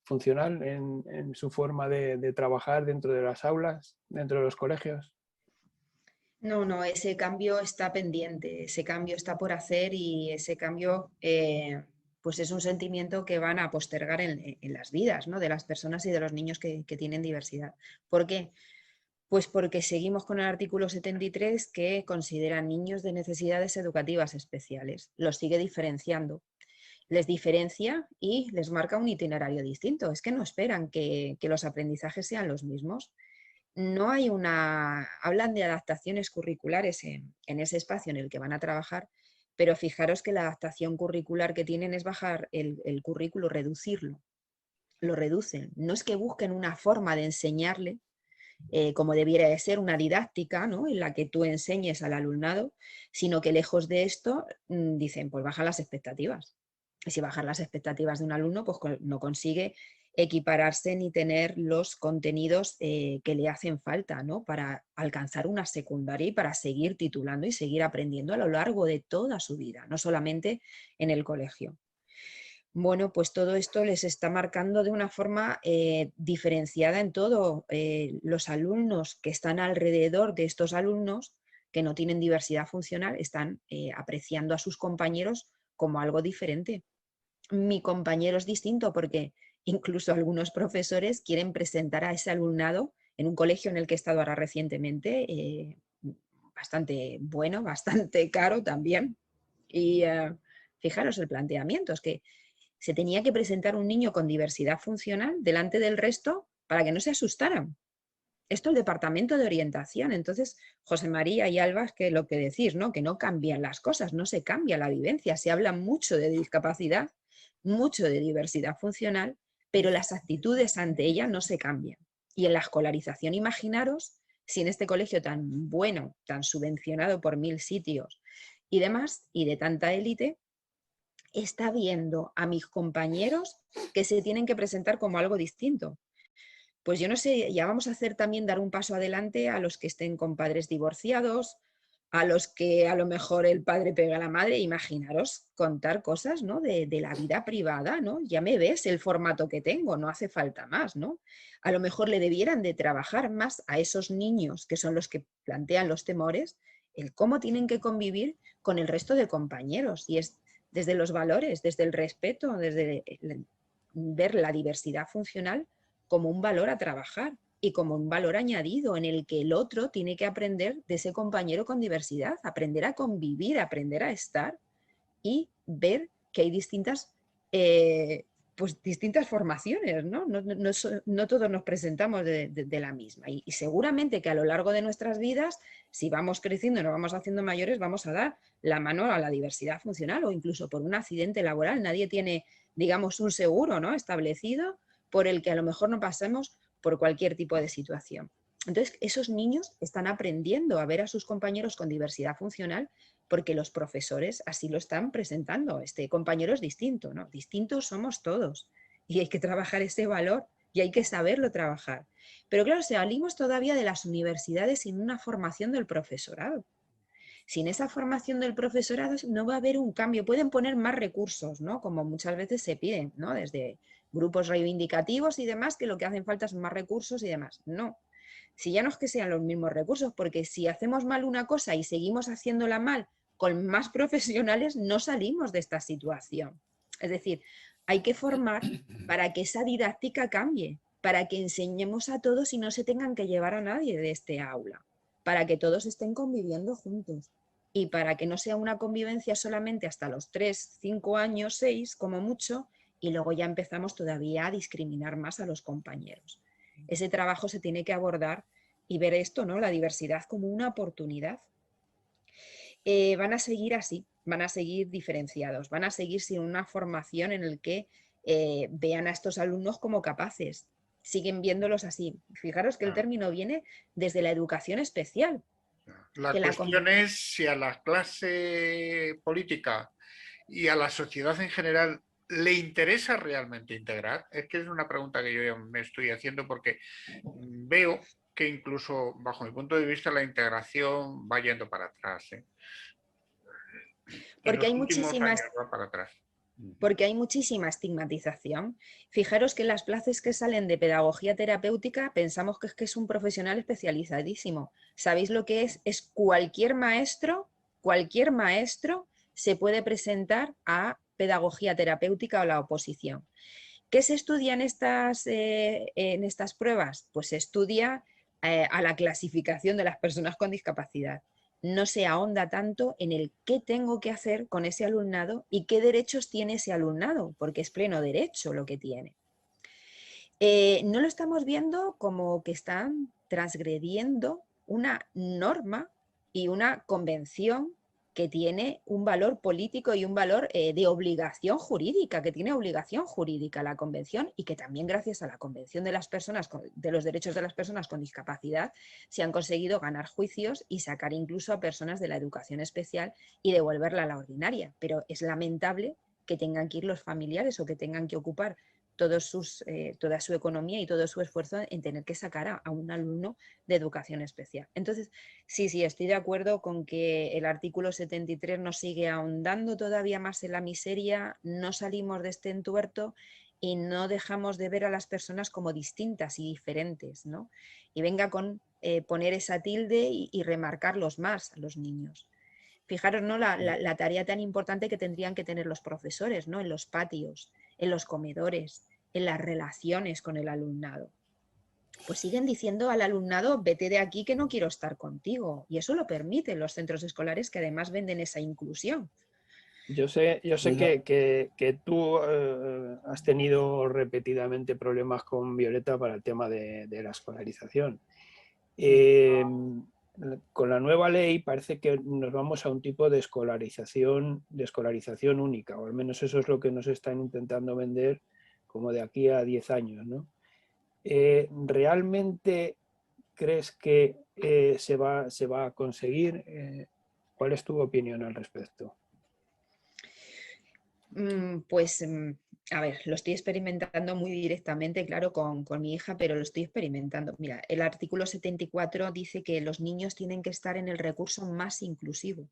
funcional en su forma de trabajar dentro de las aulas, dentro de los colegios? No, ese cambio está pendiente, ese cambio está por hacer y ese cambio pues es un sentimiento que van a postergar en las vidas, ¿no?, de las personas y de los niños que tienen diversidad. ¿Por qué? Pues porque seguimos con el artículo 73 que considera niños de necesidades educativas especiales. Los sigue diferenciando. Les diferencia y les marca un itinerario distinto. Es que no esperan que los aprendizajes sean los mismos. No hay hablan de adaptaciones curriculares en ese espacio en el que van a trabajar, pero fijaros que la adaptación curricular que tienen es bajar el currículo, reducirlo. Lo reducen. No es que busquen una forma de enseñarle como debiera de ser, una didáctica, ¿no?, en la que tú enseñes al alumnado, sino que lejos de esto dicen, pues bajan las expectativas. Y si bajan las expectativas de un alumno, pues no consigue equipararse ni tener los contenidos que le hacen falta, ¿no?, para alcanzar una secundaria y para seguir titulando y seguir aprendiendo a lo largo de toda su vida, no solamente en el colegio. Bueno, pues todo esto les está marcando de una forma diferenciada en todo. Los alumnos que están alrededor de estos alumnos que no tienen diversidad funcional están apreciando a sus compañeros como algo diferente. Mi compañero es distinto porque incluso algunos profesores quieren presentar a ese alumnado en un colegio en el que he estado ahora recientemente, bastante bueno, bastante caro también. Y fijaros el planteamiento, es que se tenía que presentar un niño con diversidad funcional delante del resto para que no se asustaran. Esto el departamento de orientación. Entonces, José María y Alba, que lo que decís, ¿no?, que no cambian las cosas, no se cambia la vivencia. Se habla mucho de discapacidad, mucho de diversidad funcional, pero las actitudes ante ella no se cambian. Y en la escolarización, imaginaros si en este colegio tan bueno, tan subvencionado por 1000 sitios y demás, y de tanta élite, está viendo a mis compañeros que se tienen que presentar como algo distinto. Pues yo no sé, ya vamos a hacer también dar un paso adelante a los que estén con padres divorciados, a los que a lo mejor el padre pega a la madre. Imaginaros contar cosas, ¿no? de la vida privada, ¿no? Ya me ves el formato que tengo, no hace falta más, ¿no? A lo mejor le debieran de trabajar más a esos niños que son los que plantean los temores, el cómo tienen que convivir con el resto de compañeros. Y es desde los valores, desde el respeto, desde ver la diversidad funcional como un valor a trabajar y como un valor añadido en el que el otro tiene que aprender de ese compañero con diversidad, aprender a convivir, aprender a estar y ver que hay distintas, pues distintas formaciones, ¿no? No todos nos presentamos de la misma. Y seguramente que a lo largo de nuestras vidas, si vamos creciendo y nos vamos haciendo mayores, vamos a dar la mano a la diversidad funcional o incluso por un accidente laboral. Nadie tiene, digamos, un seguro, ¿no? establecido por el que a lo mejor no pasemos por cualquier tipo de situación. Entonces, esos niños están aprendiendo a ver a sus compañeros con diversidad funcional porque los profesores así lo están presentando. Este compañero es distinto, ¿no? Distintos somos todos y hay que trabajar ese valor y hay que saberlo trabajar. Pero claro, salimos todavía de las universidades sin una formación del profesorado. Sin esa formación del profesorado no va a haber un cambio. Pueden poner más recursos, ¿no? Como muchas veces se piden, ¿no? Desde grupos reivindicativos y demás, que lo que hacen falta son más recursos y demás. No. Si ya no es que sean los mismos recursos, porque si hacemos mal una cosa y seguimos haciéndola mal con más profesionales, no salimos de esta situación. Es decir, hay que formar para que esa didáctica cambie, para que enseñemos a todos y no se tengan que llevar a nadie de este aula, para que todos estén conviviendo juntos y para que no sea una convivencia solamente hasta los 3, 5 años, 6 como mucho, y luego ya empezamos todavía a discriminar más a los compañeros. Ese trabajo se tiene que abordar y ver esto, ¿no? La diversidad como una oportunidad. Van a seguir así, van a seguir diferenciados, van a seguir sin una formación en el que vean a estos alumnos como capaces, siguen viéndolos así. Fijaros que el término viene desde la educación especial. La cuestión es si a la clase política y a la sociedad en general le interesa realmente integrar. Es que es una pregunta que yo me estoy haciendo porque veo que incluso bajo mi punto de vista la integración va yendo para atrás. Porque hay últimos años va para atrás. Porque hay muchísima estigmatización. Fijaros que en las plazas que salen de pedagogía terapéutica pensamos que es un profesional especializadísimo. ¿Sabéis lo que es? Es cualquier maestro se puede presentar a pedagogía terapéutica o la oposición. ¿Qué se estudia en estas pruebas? Pues se estudia a la clasificación de las personas con discapacidad. No se ahonda tanto en el qué tengo que hacer con ese alumnado y qué derechos tiene ese alumnado, porque es pleno derecho lo que tiene. No lo estamos viendo como que están transgrediendo una norma y una convención que tiene un valor político y un valor de obligación jurídica, que tiene obligación jurídica la convención y que también gracias a la convención de las personas, de los derechos de las personas con discapacidad, se han conseguido ganar juicios y sacar incluso a personas de la educación especial y devolverla a la ordinaria. Pero es lamentable que tengan que ir los familiares o que tengan que ocupar toda su economía y todo su esfuerzo en tener que sacar a un alumno de educación especial. Entonces, sí, estoy de acuerdo con que el artículo 73 nos sigue ahondando todavía más en la miseria, no salimos de este entuerto y no dejamos de ver a las personas como distintas y diferentes, ¿no? Y venga con poner esa tilde y remarcarlos más a los niños. Fijaros, ¿no? La tarea tan importante que tendrían que tener los profesores, ¿no? En los patios, en los comedores, en las relaciones con el alumnado. Pues siguen diciendo al alumnado, vete de aquí que no quiero estar contigo. Y eso lo permiten los centros escolares que además venden esa inclusión. Yo sé que tú has tenido repetidamente problemas con Violeta para el tema de la escolarización. Con la nueva ley parece que nos vamos a un tipo de escolarización única, o al menos eso es lo que nos están intentando vender como de aquí a 10 años, ¿no? ¿Realmente crees que se va a conseguir? ¿Cuál es tu opinión al respecto? Pues A ver, lo estoy experimentando muy directamente, claro, con mi hija, pero lo estoy experimentando. Mira, el artículo 74 dice que los niños tienen que estar en el recurso más inclusivo.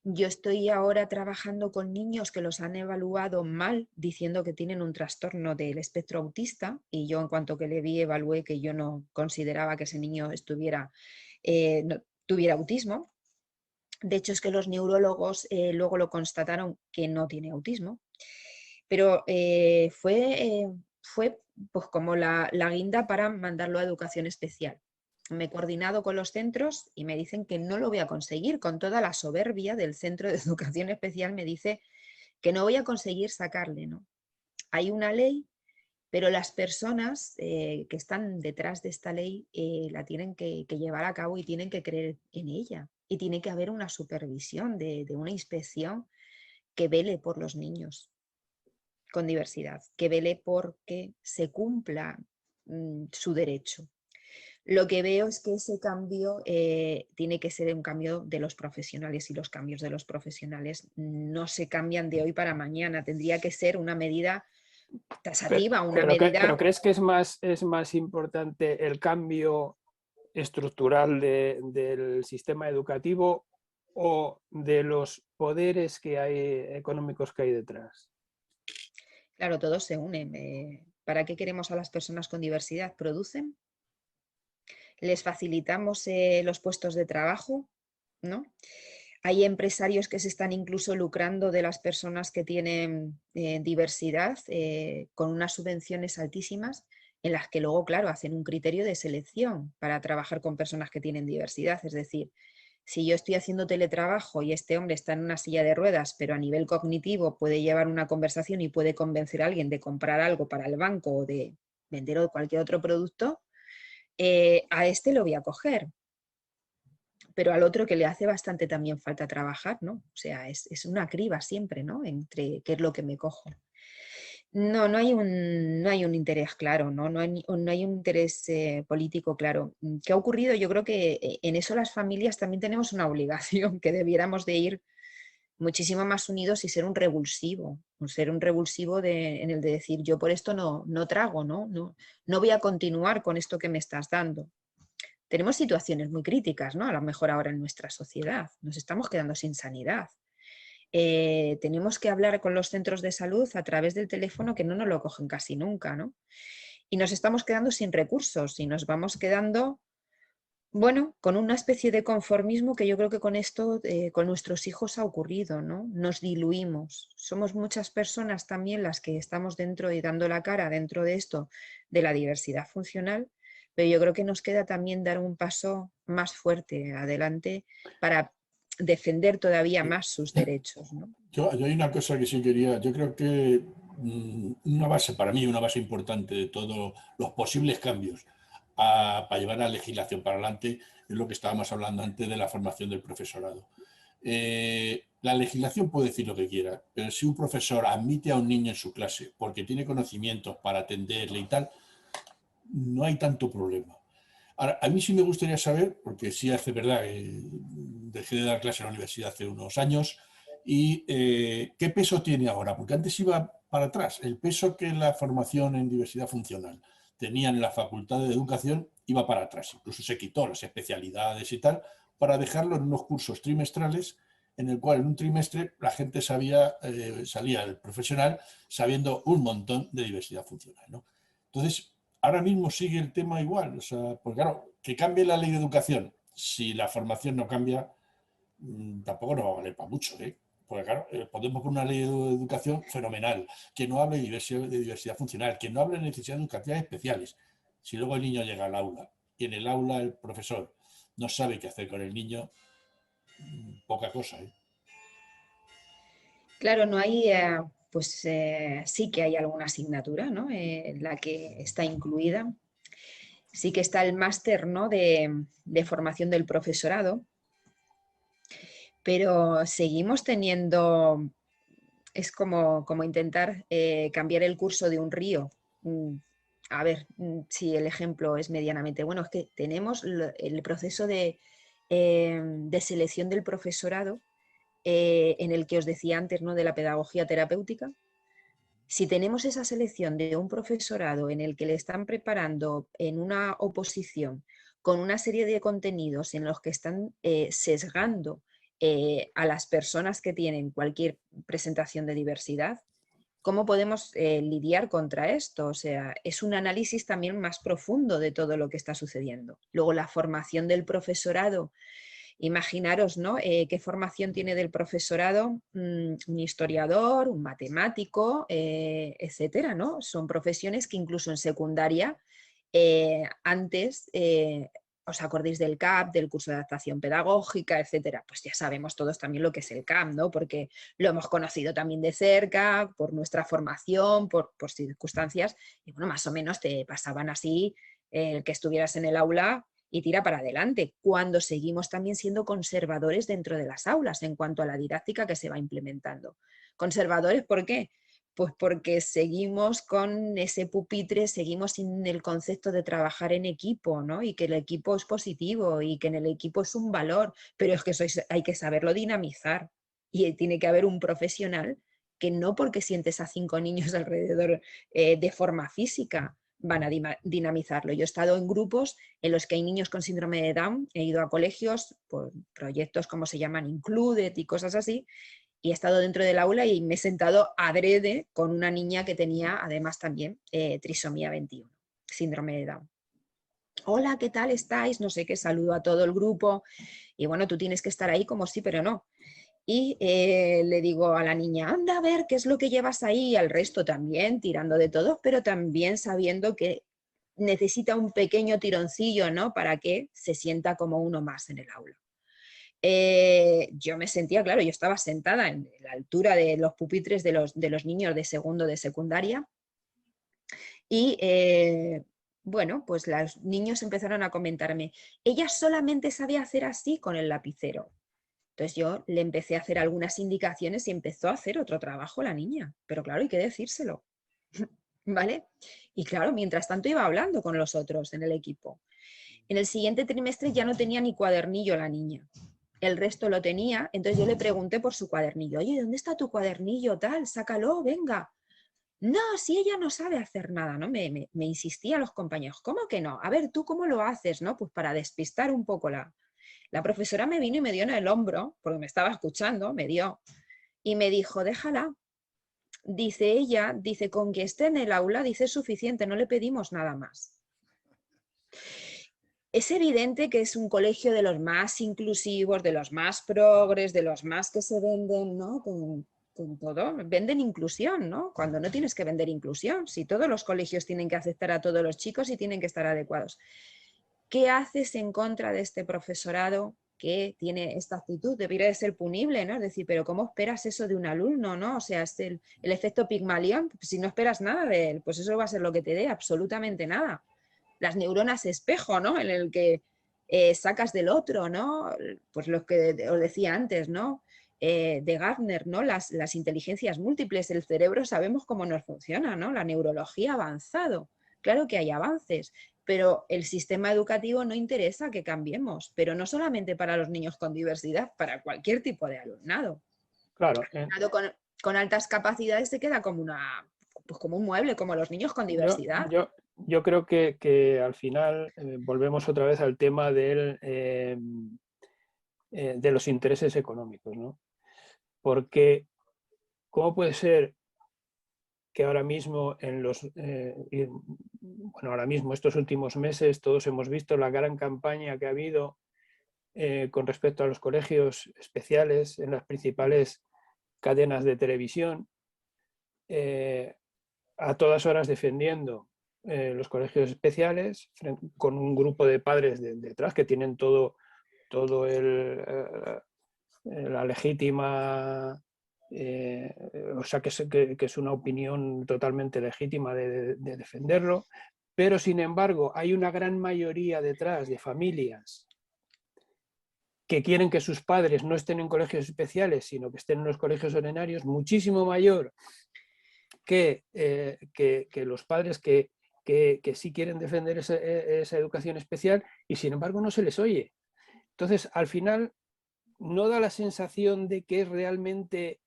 Yo estoy ahora trabajando con niños que los han evaluado mal, diciendo que tienen un trastorno del espectro autista, y yo en cuanto que le vi evalué que yo no consideraba que ese niño tuviera autismo. De hecho, es que los neurólogos luego lo constataron que no tiene autismo. Pero fue pues como la guinda para mandarlo a educación especial. Me he coordinado con los centros y me dicen que no lo voy a conseguir. Con toda la soberbia del centro de educación especial me dice que no voy a conseguir sacarle, ¿no? Hay una ley, pero las personas que están detrás de esta ley la tienen que llevar a cabo y tienen que creer en ella. Y tiene que haber una supervisión de una inspección que vele por los niños con diversidad, que vele porque se cumpla su derecho. Lo que veo es que ese cambio tiene que ser un cambio de los profesionales, y los cambios de los profesionales no se cambian de hoy para mañana. Tendría que ser una medida tasativa, una medida... ¿Pero crees que es más importante el cambio estructural del sistema educativo o de los poderes que hay, económicos que hay detrás? Claro, todos se unen. ¿Para qué queremos a las personas con diversidad? ¿Producen? ¿Les facilitamos los puestos de trabajo? ¿No? Hay empresarios que se están incluso lucrando de las personas que tienen diversidad con unas subvenciones altísimas, en las que luego, claro, hacen un criterio de selección para trabajar con personas que tienen diversidad. Es decir, si yo estoy haciendo teletrabajo y este hombre está en una silla de ruedas, pero a nivel cognitivo puede llevar una conversación y puede convencer a alguien de comprar algo para el banco o de vender cualquier otro producto, a este lo voy a coger. Pero al otro que le hace bastante también falta trabajar, ¿no? O sea, es una criba siempre, ¿no? Entre qué es lo que me cojo. No hay un interés claro, ¿no? No hay un interés político claro. ¿Qué ha ocurrido? Yo creo que en eso las familias también tenemos una obligación, que debiéramos de ir muchísimo más unidos y ser un revulsivo en el de decir, yo por esto no trago, ¿no? No voy a continuar con esto que me estás dando. Tenemos situaciones muy críticas, ¿no? A lo mejor ahora en nuestra sociedad. Nos estamos quedando sin sanidad. Tenemos que hablar con los centros de salud a través del teléfono, que no nos lo cogen casi nunca, ¿no? Y nos estamos quedando sin recursos y nos vamos quedando, bueno, con una especie de conformismo que yo creo que con esto, con nuestros hijos ha ocurrido, ¿no? Nos diluimos. Somos muchas personas también las que estamos dentro y dando la cara dentro de esto, de la diversidad funcional, pero yo creo que nos queda también dar un paso más fuerte adelante para defender todavía más sus derechos, ¿no? Yo hay una cosa que sí quería, yo creo que una base, para mí, una base importante de todos los posibles cambios para llevar la legislación para adelante es lo que estábamos hablando antes de la formación del profesorado. La legislación puede decir lo que quiera, pero si un profesor admite a un niño en su clase porque tiene conocimientos para atenderle y tal, no hay tanto problema. Ahora, a mí sí me gustaría saber, porque sí hace verdad, dejé de dar clase en la universidad hace unos años, y qué peso tiene ahora, porque antes iba para atrás. El peso que la formación en diversidad funcional tenían en la Facultad de Educación iba para atrás. Incluso se quitó las especialidades y tal, para dejarlo en unos cursos trimestrales, en el cual en un trimestre la gente salía el profesional sabiendo un montón de diversidad funcional, ¿no? Entonces, ahora mismo sigue el tema igual, o sea, porque claro, que cambie la ley de educación, si la formación no cambia, tampoco nos va a valer para mucho, ¿eh? Porque claro, podemos poner una ley de educación fenomenal, que no hable de diversidad funcional, que no hable de necesidades educativas especiales. Si luego el niño llega al aula y en el aula el profesor no sabe qué hacer con el niño, poca cosa, ¿eh? Claro, no hay, sí que hay alguna asignatura, ¿no? En la que está incluida. Sí que está el máster, ¿no? de formación del profesorado, pero seguimos teniendo, es como intentar cambiar el curso de un río. A ver si el ejemplo es medianamente bueno. Es que tenemos el proceso de selección del profesorado, en el que os decía antes, ¿no? De la pedagogía terapéutica. Si tenemos esa selección de un profesorado en el que le están preparando en una oposición con una serie de contenidos en los que están sesgando a las personas que tienen cualquier presentación de diversidad, ¿cómo podemos lidiar contra esto? O sea, es un análisis también más profundo de todo lo que está sucediendo. Luego, la formación del profesorado. Imaginaros, ¿no? ¿Qué formación tiene del profesorado un historiador, un matemático, etcétera, ¿no? Son profesiones que incluso en secundaria, antes, os acordéis del CAP, del curso de adaptación pedagógica, etcétera, pues ya sabemos todos también lo que es el CAP, ¿no? Porque lo hemos conocido también de cerca, por nuestra formación, por circunstancias, y bueno, más o menos te pasaban así, que estuvieras en el aula y tira para adelante, cuando seguimos también siendo conservadores dentro de las aulas en cuanto a la didáctica que se va implementando. ¿Conservadores por qué? Pues porque seguimos con ese pupitre, seguimos sin el concepto de trabajar en equipo, ¿no? Y que el equipo es positivo y que en el equipo es un valor, pero es que hay que saberlo dinamizar y tiene que haber un profesional que no porque sientes a 5 niños alrededor de forma física, van a dinamizarlo. Yo he estado en grupos en los que hay niños con síndrome de Down, he ido a colegios por proyectos como se llaman Included y cosas así, y he estado dentro del aula y me he sentado adrede con una niña que tenía además también trisomía 21, síndrome de Down. Hola, ¿qué tal estáis? No sé qué, saludo a todo el grupo y bueno, tú tienes que estar ahí como sí, pero no. Y le digo a la niña, anda a ver qué es lo que llevas ahí, al resto también, tirando de todo, pero también sabiendo que necesita un pequeño tironcillo, ¿no? Para que se sienta como uno más en el aula. Yo me sentía, claro, yo estaba sentada en la altura de los pupitres de los niños de segundo de secundaria y bueno, pues los niños empezaron a comentarme, ella solamente sabía hacer así con el lapicero. Entonces yo le empecé a hacer algunas indicaciones y empezó a hacer otro trabajo la niña, pero claro, hay que decírselo, ¿vale? Y claro, mientras tanto iba hablando con los otros en el equipo. En el siguiente trimestre ya no tenía ni cuadernillo la niña, el resto lo tenía, entonces yo le pregunté por su cuadernillo, oye, ¿dónde está tu cuadernillo tal? Sácalo, venga. No, si ella no sabe hacer nada, ¿no? Me insistía a los compañeros, ¿cómo que no? A ver, ¿tú cómo lo haces, no? Pues para despistar un poco la profesora me vino y me dio en el hombro, porque me estaba escuchando, me dio, y me dijo, déjala. Dice ella, dice, con que esté en el aula, dice, es suficiente, no le pedimos nada más. Es evidente que es un colegio de los más inclusivos, de los más progres, de los más que se venden, ¿no? Con todo, venden inclusión, ¿no? Cuando no tienes que vender inclusión, si todos los colegios tienen que aceptar a todos los chicos y tienen que estar adecuados. ¿Qué haces en contra de este profesorado que tiene esta actitud? Debería de ser punible, ¿no? Es decir, pero ¿cómo esperas eso de un alumno, no? O sea, es el efecto Pigmalión, si no esperas nada de él, pues eso va a ser lo que te dé, absolutamente nada. Las neuronas espejo, ¿no? En el que sacas del otro, ¿no? Pues lo que os decía antes, ¿no? De Gardner, ¿no? Las inteligencias múltiples, el cerebro sabemos cómo nos funciona, ¿no? La neurología ha avanzado. Claro que hay avances, pero el sistema educativo no interesa que cambiemos, pero no solamente para los niños con diversidad, para cualquier tipo de alumnado. Claro. Con altas capacidades se queda como pues como un mueble, como los niños con diversidad. Yo creo que al final volvemos otra vez al tema de los intereses económicos, ¿no? Porque ¿cómo puede ser que ahora mismo ahora mismo estos últimos meses todos hemos visto la gran campaña que ha habido con respecto a los colegios especiales en las principales cadenas de televisión, a todas horas defendiendo los colegios especiales con un grupo de padres detrás que tienen todo la legítima, o sea que es una opinión totalmente legítima de defenderlo, pero sin embargo hay una gran mayoría detrás de familias que quieren que sus padres no estén en colegios especiales, sino que estén en los colegios ordinarios, muchísimo mayor que los padres que sí quieren defender esa educación especial y sin embargo no se les oye. Entonces, al final, no da la sensación de que es realmente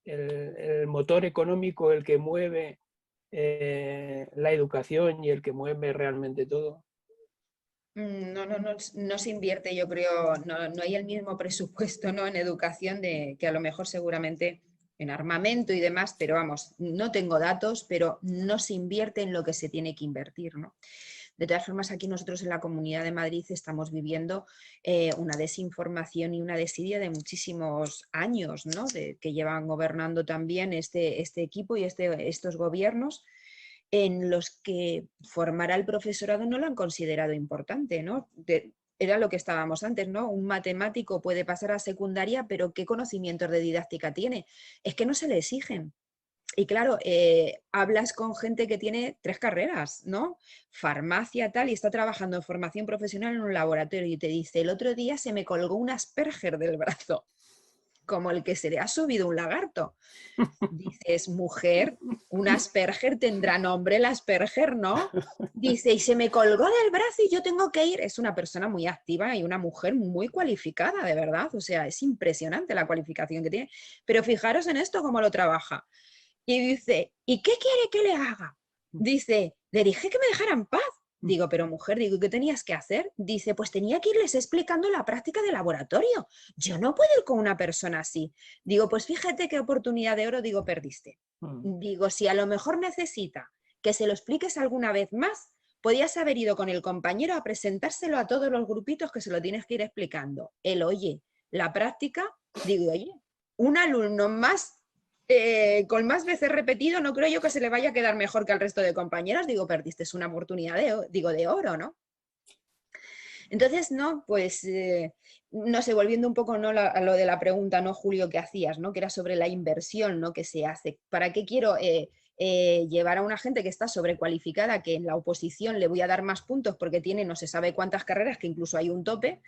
el motor económico el que mueve la educación y el que mueve realmente todo? No se invierte, yo creo, no hay el mismo presupuesto, ¿no?, en educación que a lo mejor seguramente en armamento y demás, pero vamos, no tengo datos, pero no se invierte en lo que se tiene que invertir, ¿no? De todas formas, aquí nosotros en la Comunidad de Madrid estamos viviendo una desinformación y una desidia de muchísimos años, ¿no?, que llevan gobernando también este equipo y estos gobiernos, en los que formar al profesorado no lo han considerado importante, ¿no? Era lo que estábamos antes, ¿no? Un matemático puede pasar a secundaria, pero ¿qué conocimientos de didáctica tiene? Es que no se le exigen. Y claro, hablas con gente que tiene 3 carreras, ¿no? Farmacia, tal, y está trabajando en formación profesional en un laboratorio y te dice, el otro día se me colgó un Asperger del brazo, como el que se le ha subido un lagarto. Dices, mujer, un Asperger tendrá nombre el Asperger, ¿no? Dice, y se me colgó del brazo y yo tengo que ir. Es una persona muy activa y una mujer muy cualificada, de verdad. O sea, es impresionante la cualificación que tiene. Pero fijaros en esto, cómo lo trabaja. Y dice, ¿y qué quiere que le haga? Dice, le dije que me dejara en paz. Digo, pero mujer, digo, ¿qué tenías que hacer? Dice, pues tenía que irles explicando la práctica de laboratorio. Yo no puedo ir con una persona así. Digo, pues fíjate qué oportunidad de oro, digo, perdiste. Digo, si a lo mejor necesita que se lo expliques alguna vez más, podías haber ido con el compañero a presentárselo a todos los grupitos que se lo tienes que ir explicando. Él, oye, la práctica, digo, oye, un alumno más con más veces repetido, no creo yo que se le vaya a quedar mejor que al resto de compañeros. Digo, perdiste una oportunidad de oro, ¿no? Entonces, no, pues, no sé, volviendo un poco, ¿no?, a lo de la pregunta, ¿no, Julio, que hacías, ¿no?, que era sobre la inversión, ¿no?, que se hace. ¿Para qué quiero llevar a una gente que está sobrecualificada, que en la oposición le voy a dar más puntos porque tiene no se sabe cuántas carreras, que incluso hay un tope,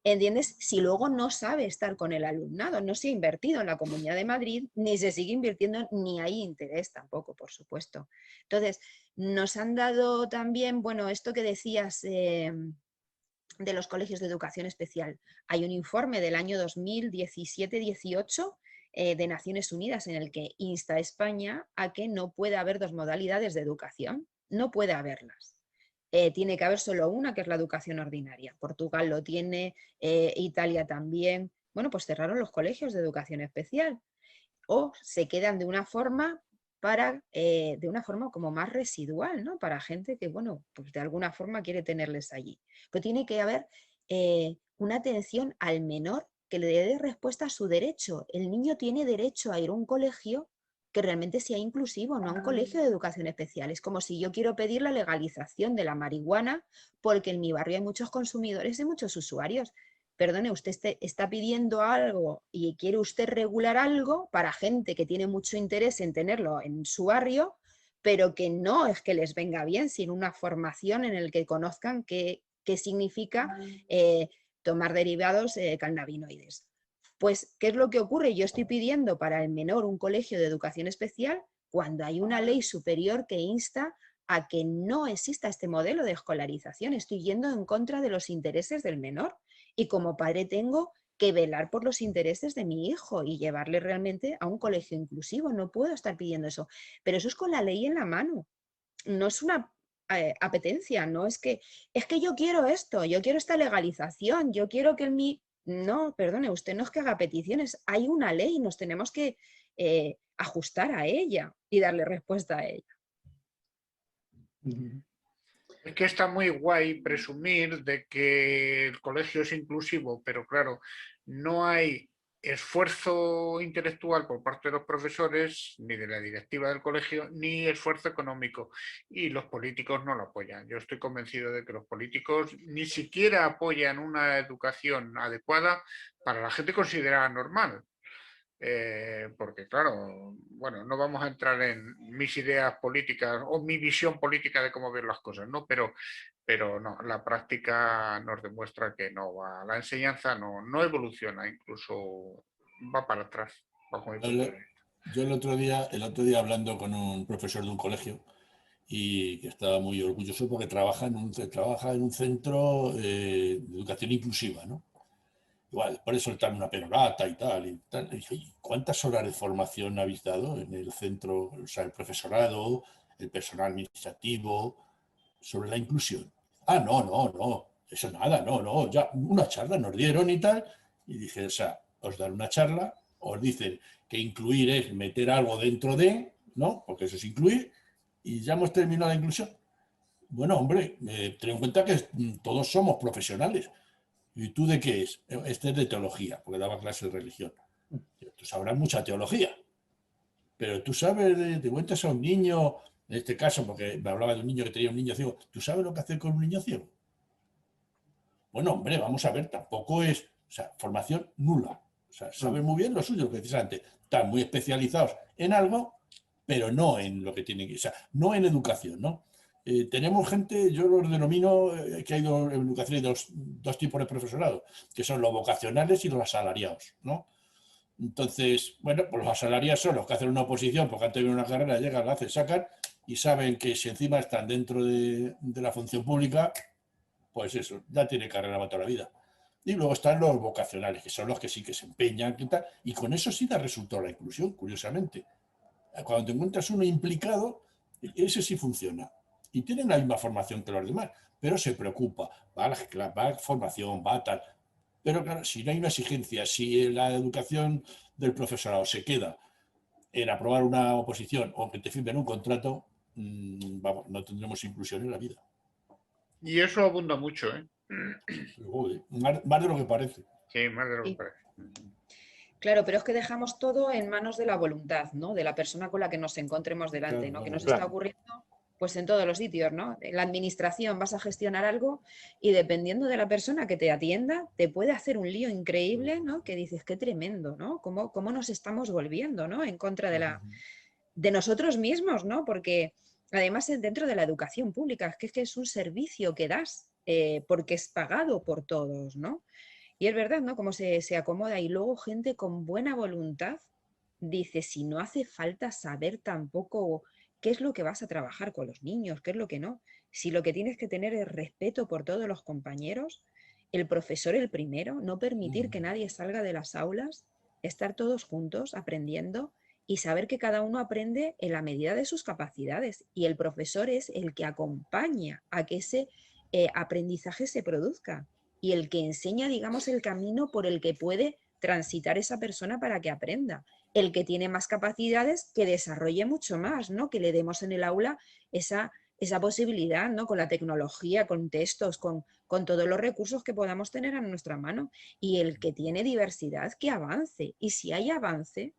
¿entiendes? Si luego no sabe estar con el alumnado, no se ha invertido en la Comunidad de Madrid, ni se sigue invirtiendo, ni hay interés tampoco, por supuesto. Entonces, nos han dado también, bueno, esto que decías de los colegios de educación especial. Hay un informe del año 2017-18 de Naciones Unidas en el que insta a España a que no puede haber 2 modalidades de educación, no puede haberlas. Tiene que haber solo una, que es la educación ordinaria. Portugal lo tiene, Italia también. Bueno, pues cerraron los colegios de educación especial o se quedan de una forma como más residual, ¿no? Para gente que, bueno, pues de alguna forma quiere tenerles allí. Pero tiene que haber una atención al menor que le dé respuesta a su derecho. El niño tiene derecho a ir a un colegio que realmente sea inclusivo, no a un colegio de educación especial. Es como si yo quiero pedir la legalización de la marihuana porque en mi barrio hay muchos consumidores y muchos usuarios. Perdone, usted está pidiendo algo y quiere usted regular algo para gente que tiene mucho interés en tenerlo en su barrio, pero que no es que les venga bien, sino una formación en la que conozcan qué significa tomar derivados cannabinoides. Pues, ¿qué es lo que ocurre? Yo estoy pidiendo para el menor un colegio de educación especial cuando hay una ley superior que insta a que no exista este modelo de escolarización. Estoy yendo en contra de los intereses del menor y como padre tengo que velar por los intereses de mi hijo y llevarle realmente a un colegio inclusivo. No puedo estar pidiendo eso, pero eso es con la ley en la mano. No es una apetencia, no es que yo quiero esto, yo quiero esta legalización, yo quiero que No, perdone, usted no es que haga peticiones, hay una ley, nos tenemos que ajustar a ella y darle respuesta a ella. Es que está muy guay presumir de que el colegio es inclusivo, pero claro, no hay esfuerzo intelectual por parte de los profesores, ni de la directiva del colegio, ni esfuerzo económico. Y los políticos no lo apoyan. Yo estoy convencido de que los políticos ni siquiera apoyan una educación adecuada para la gente considerada normal. Porque claro, bueno, no vamos a entrar en mis ideas políticas o mi visión política de cómo ver las cosas, ¿no? Pero no, la práctica nos demuestra que no va, la enseñanza no evoluciona, incluso va para atrás, bajo mi punto de vista. Yo el otro día hablando con un profesor de un colegio y que estaba muy orgulloso porque trabaja en un centro de educación inclusiva, ¿no? igual, después de soltarme una perorata y tal. Y dije, "Oye, ¿cuántas horas de formación habéis dado en el centro, o sea, el profesorado, el personal administrativo, sobre la inclusión? Ah, no, eso nada, no, ya una charla nos dieron y tal. Y dije, o sea, os dan una charla, os dicen que incluir es meter algo dentro de, ¿no? Porque eso es incluir, y ya hemos terminado la inclusión. Bueno, hombre, ten en cuenta que todos somos profesionales. ¿Y tú de qué es? Este es de teología, porque daba clases de religión. Tú sabrás mucha teología, pero tú sabes, te cuentas a un niño, en este caso, porque me hablaba de un niño que tenía un niño ciego, ¿tú sabes lo que hacer con un niño ciego? Bueno, hombre, vamos a ver, tampoco es, o sea, formación nula. O sea, saben muy bien lo suyo, lo que decías antes. Están muy especializados en algo, pero no en lo que tienen que, o sea, no en educación, ¿no? Tenemos gente, yo los denomino, que hay en educación hay dos tipos de profesorado, que son los vocacionales y los asalariados, ¿no? Entonces, bueno, pues los asalariados son los que hacen una oposición porque han tenido una carrera, llegan, la hacen, sacan y saben que si encima están dentro de la función pública, pues eso, ya tiene carrera para toda la vida. Y luego están los vocacionales, que son los que sí que se empeñan y tal, y con eso sí da resultado la inclusión, curiosamente. Cuando te encuentras uno implicado, ese sí funciona. Y tienen la misma formación que los demás, pero se preocupa, va a formación, va a tal. Pero claro, si no hay una exigencia, si la educación del profesorado se queda en aprobar una oposición o que te firmen un contrato, vamos, no tendremos inclusión en la vida. Y eso abunda mucho, ¿eh? Joder, más de lo que parece. Sí, más de lo que Sí. parece. Claro, pero es que dejamos todo en manos de la voluntad, ¿no? De la persona con la que nos encontremos delante, ¿no? Que nos está ocurriendo pues en todos los sitios, ¿no? En la administración vas a gestionar algo y dependiendo de la persona que te atienda, te puede hacer un lío increíble, ¿no? Que dices, qué tremendo, ¿no? Cómo nos estamos volviendo, ¿no? En contra de nosotros mismos, ¿no? Porque además dentro de la educación pública, es que es un servicio que das porque es pagado por todos, ¿no? Y es verdad, ¿no? Cómo se acomoda y luego gente con buena voluntad dice, si no hace falta saber tampoco qué es lo que vas a trabajar con los niños, qué es lo que no. Si lo que tienes que tener es respeto por todos los compañeros, el profesor el primero, no permitir que nadie salga de las aulas, estar todos juntos aprendiendo y saber que cada uno aprende en la medida de sus capacidades y el profesor es el que acompaña a que ese aprendizaje se produzca y el que enseña, digamos, el camino por el que puede transitar esa persona para que aprenda. El que tiene más capacidades, que desarrolle mucho más, ¿no? Que le demos en el aula esa posibilidad, ¿no? Con la tecnología, con textos, con todos los recursos que podamos tener a nuestra mano. Y el que tiene diversidad, que avance. Y si hay avance,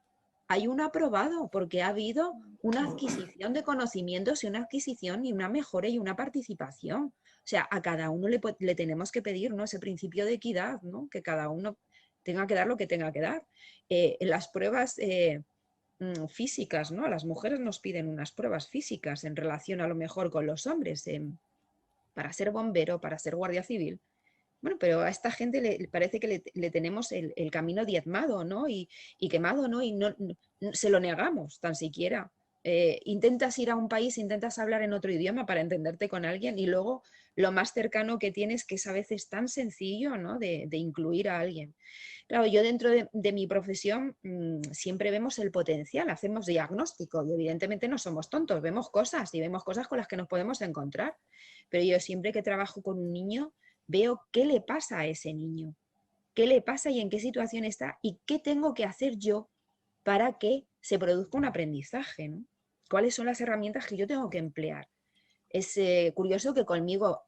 hay un aprobado, porque ha habido una adquisición de conocimientos y una adquisición y una mejora y una participación. O sea, a cada uno le tenemos que pedir, ¿no? Ese principio de equidad, ¿no? Que cada uno tenga que dar lo que tenga que dar. En las pruebas físicas, ¿no? Las mujeres nos piden unas pruebas físicas en relación a lo mejor con los hombres, para ser bombero, para ser guardia civil. Bueno, pero a esta gente le parece que le tenemos el camino diezmado, ¿no? Y quemado, ¿no? Y no se lo negamos tan siquiera. Intentas ir a un país, intentas hablar en otro idioma para entenderte con alguien y luego lo más cercano que tienes, que es a veces tan sencillo, ¿no? De incluir a alguien. Claro, yo dentro de mi profesión siempre vemos el potencial, hacemos diagnóstico y evidentemente no somos tontos, vemos cosas y vemos cosas con las que nos podemos encontrar. Pero yo siempre que trabajo con un niño veo qué le pasa a ese niño, qué le pasa y en qué situación está y qué tengo que hacer yo para que se produzca un aprendizaje, ¿no? ¿Cuáles son las herramientas que yo tengo que emplear? Es curioso que conmigo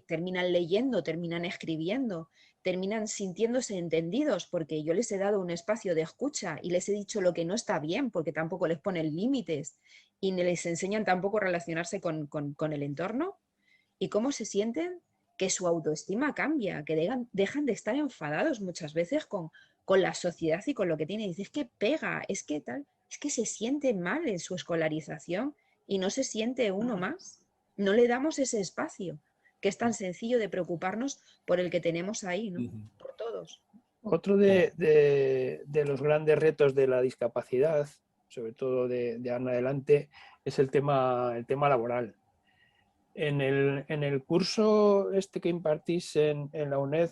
terminan leyendo, terminan escribiendo, terminan sintiéndose entendidos porque yo les he dado un espacio de escucha y les he dicho lo que no está bien porque tampoco les ponen límites y ni les enseñan tampoco a relacionarse con el entorno. ¿Y cómo se sienten? Que su autoestima cambia, que dejan de estar enfadados muchas veces con la sociedad y con lo que tienen. Dice, es que pega, es que tal, es que se siente mal en su escolarización y no se siente uno más. No le damos ese espacio, que es tan sencillo de preocuparnos por el que tenemos ahí, ¿no? Por todos. Otro de los grandes retos de la discapacidad, sobre todo de ahora en adelante, es el tema laboral. En el curso este que impartís en la UNED,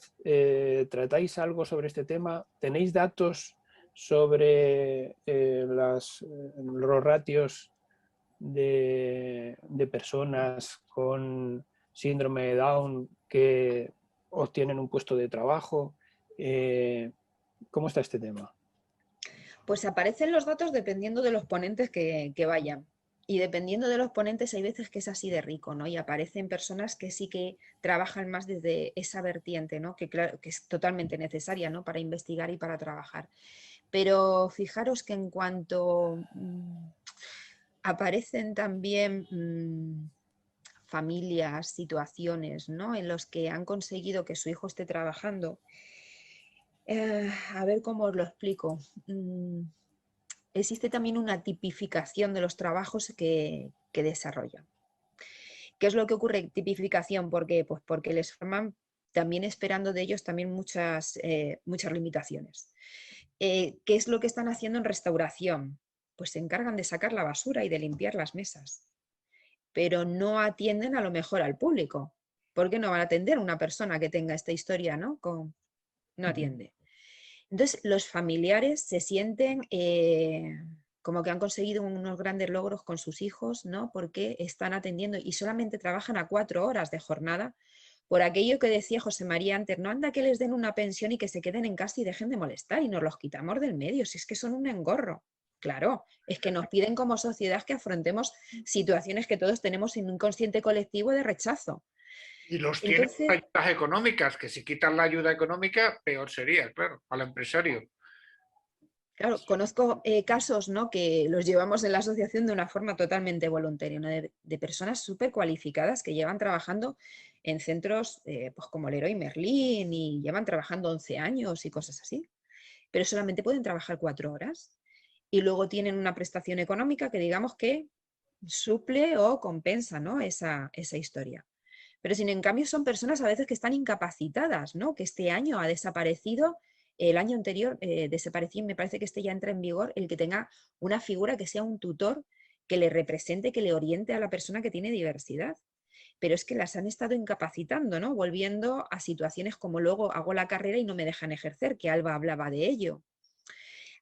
¿tratáis algo sobre este tema? ¿Tenéis datos sobre los ratios de personas con síndrome de Down que obtienen un puesto de trabajo? ¿Cómo está este tema? Pues aparecen los datos dependiendo de los ponentes que vayan. Y dependiendo de los ponentes hay veces que es así de rico, ¿no? Y aparecen personas que sí que trabajan más desde esa vertiente, ¿no? Que claro, que es totalmente necesaria, ¿no? Para investigar y para trabajar. Pero fijaros que en cuanto aparecen también familias, situaciones, ¿no? En los que han conseguido que su hijo esté trabajando. A ver cómo os lo explico. Existe también una tipificación de los trabajos que desarrollan. ¿Qué es lo que ocurre? Tipificación, ¿por qué? Pues porque les forman también esperando de ellos también muchas limitaciones. ¿Qué es lo que están haciendo en restauración? Pues se encargan de sacar la basura y de limpiar las mesas, pero no atienden a lo mejor al público. ¿Por qué no van a atender a una persona que tenga esta historia, ¿no? No atiende. Entonces, los familiares se sienten como que han conseguido unos grandes logros con sus hijos, ¿no? Porque están atendiendo y solamente trabajan a 4 horas de jornada por aquello que decía José María antes, no anda que les den una pensión y que se queden en casa y dejen de molestar y nos los quitamos del medio, si es que son un engorro. Claro, es que nos piden como sociedad que afrontemos situaciones que todos tenemos en un inconsciente colectivo de rechazo. Y los tienen ayudas económicas, que si quitan la ayuda económica, peor sería, claro, al empresario. Claro, conozco casos, ¿no? Que los llevamos en la asociación de una forma totalmente voluntaria, ¿no? de personas súper cualificadas que llevan trabajando en centros pues como Leroy Merlin y llevan trabajando 11 años y cosas así, pero solamente pueden trabajar 4 horas y luego tienen una prestación económica que digamos que suple o compensa, ¿no? esa historia. Pero sin en cambio son personas a veces que están incapacitadas, ¿no? Que este año ha desaparecido, el año anterior desapareció y me parece que este ya entra en vigor, el que tenga una figura que sea un tutor que le represente, que le oriente a la persona que tiene diversidad. Pero es que las han estado incapacitando, ¿no? Volviendo a situaciones como luego hago la carrera y no me dejan ejercer, que Alba hablaba de ello.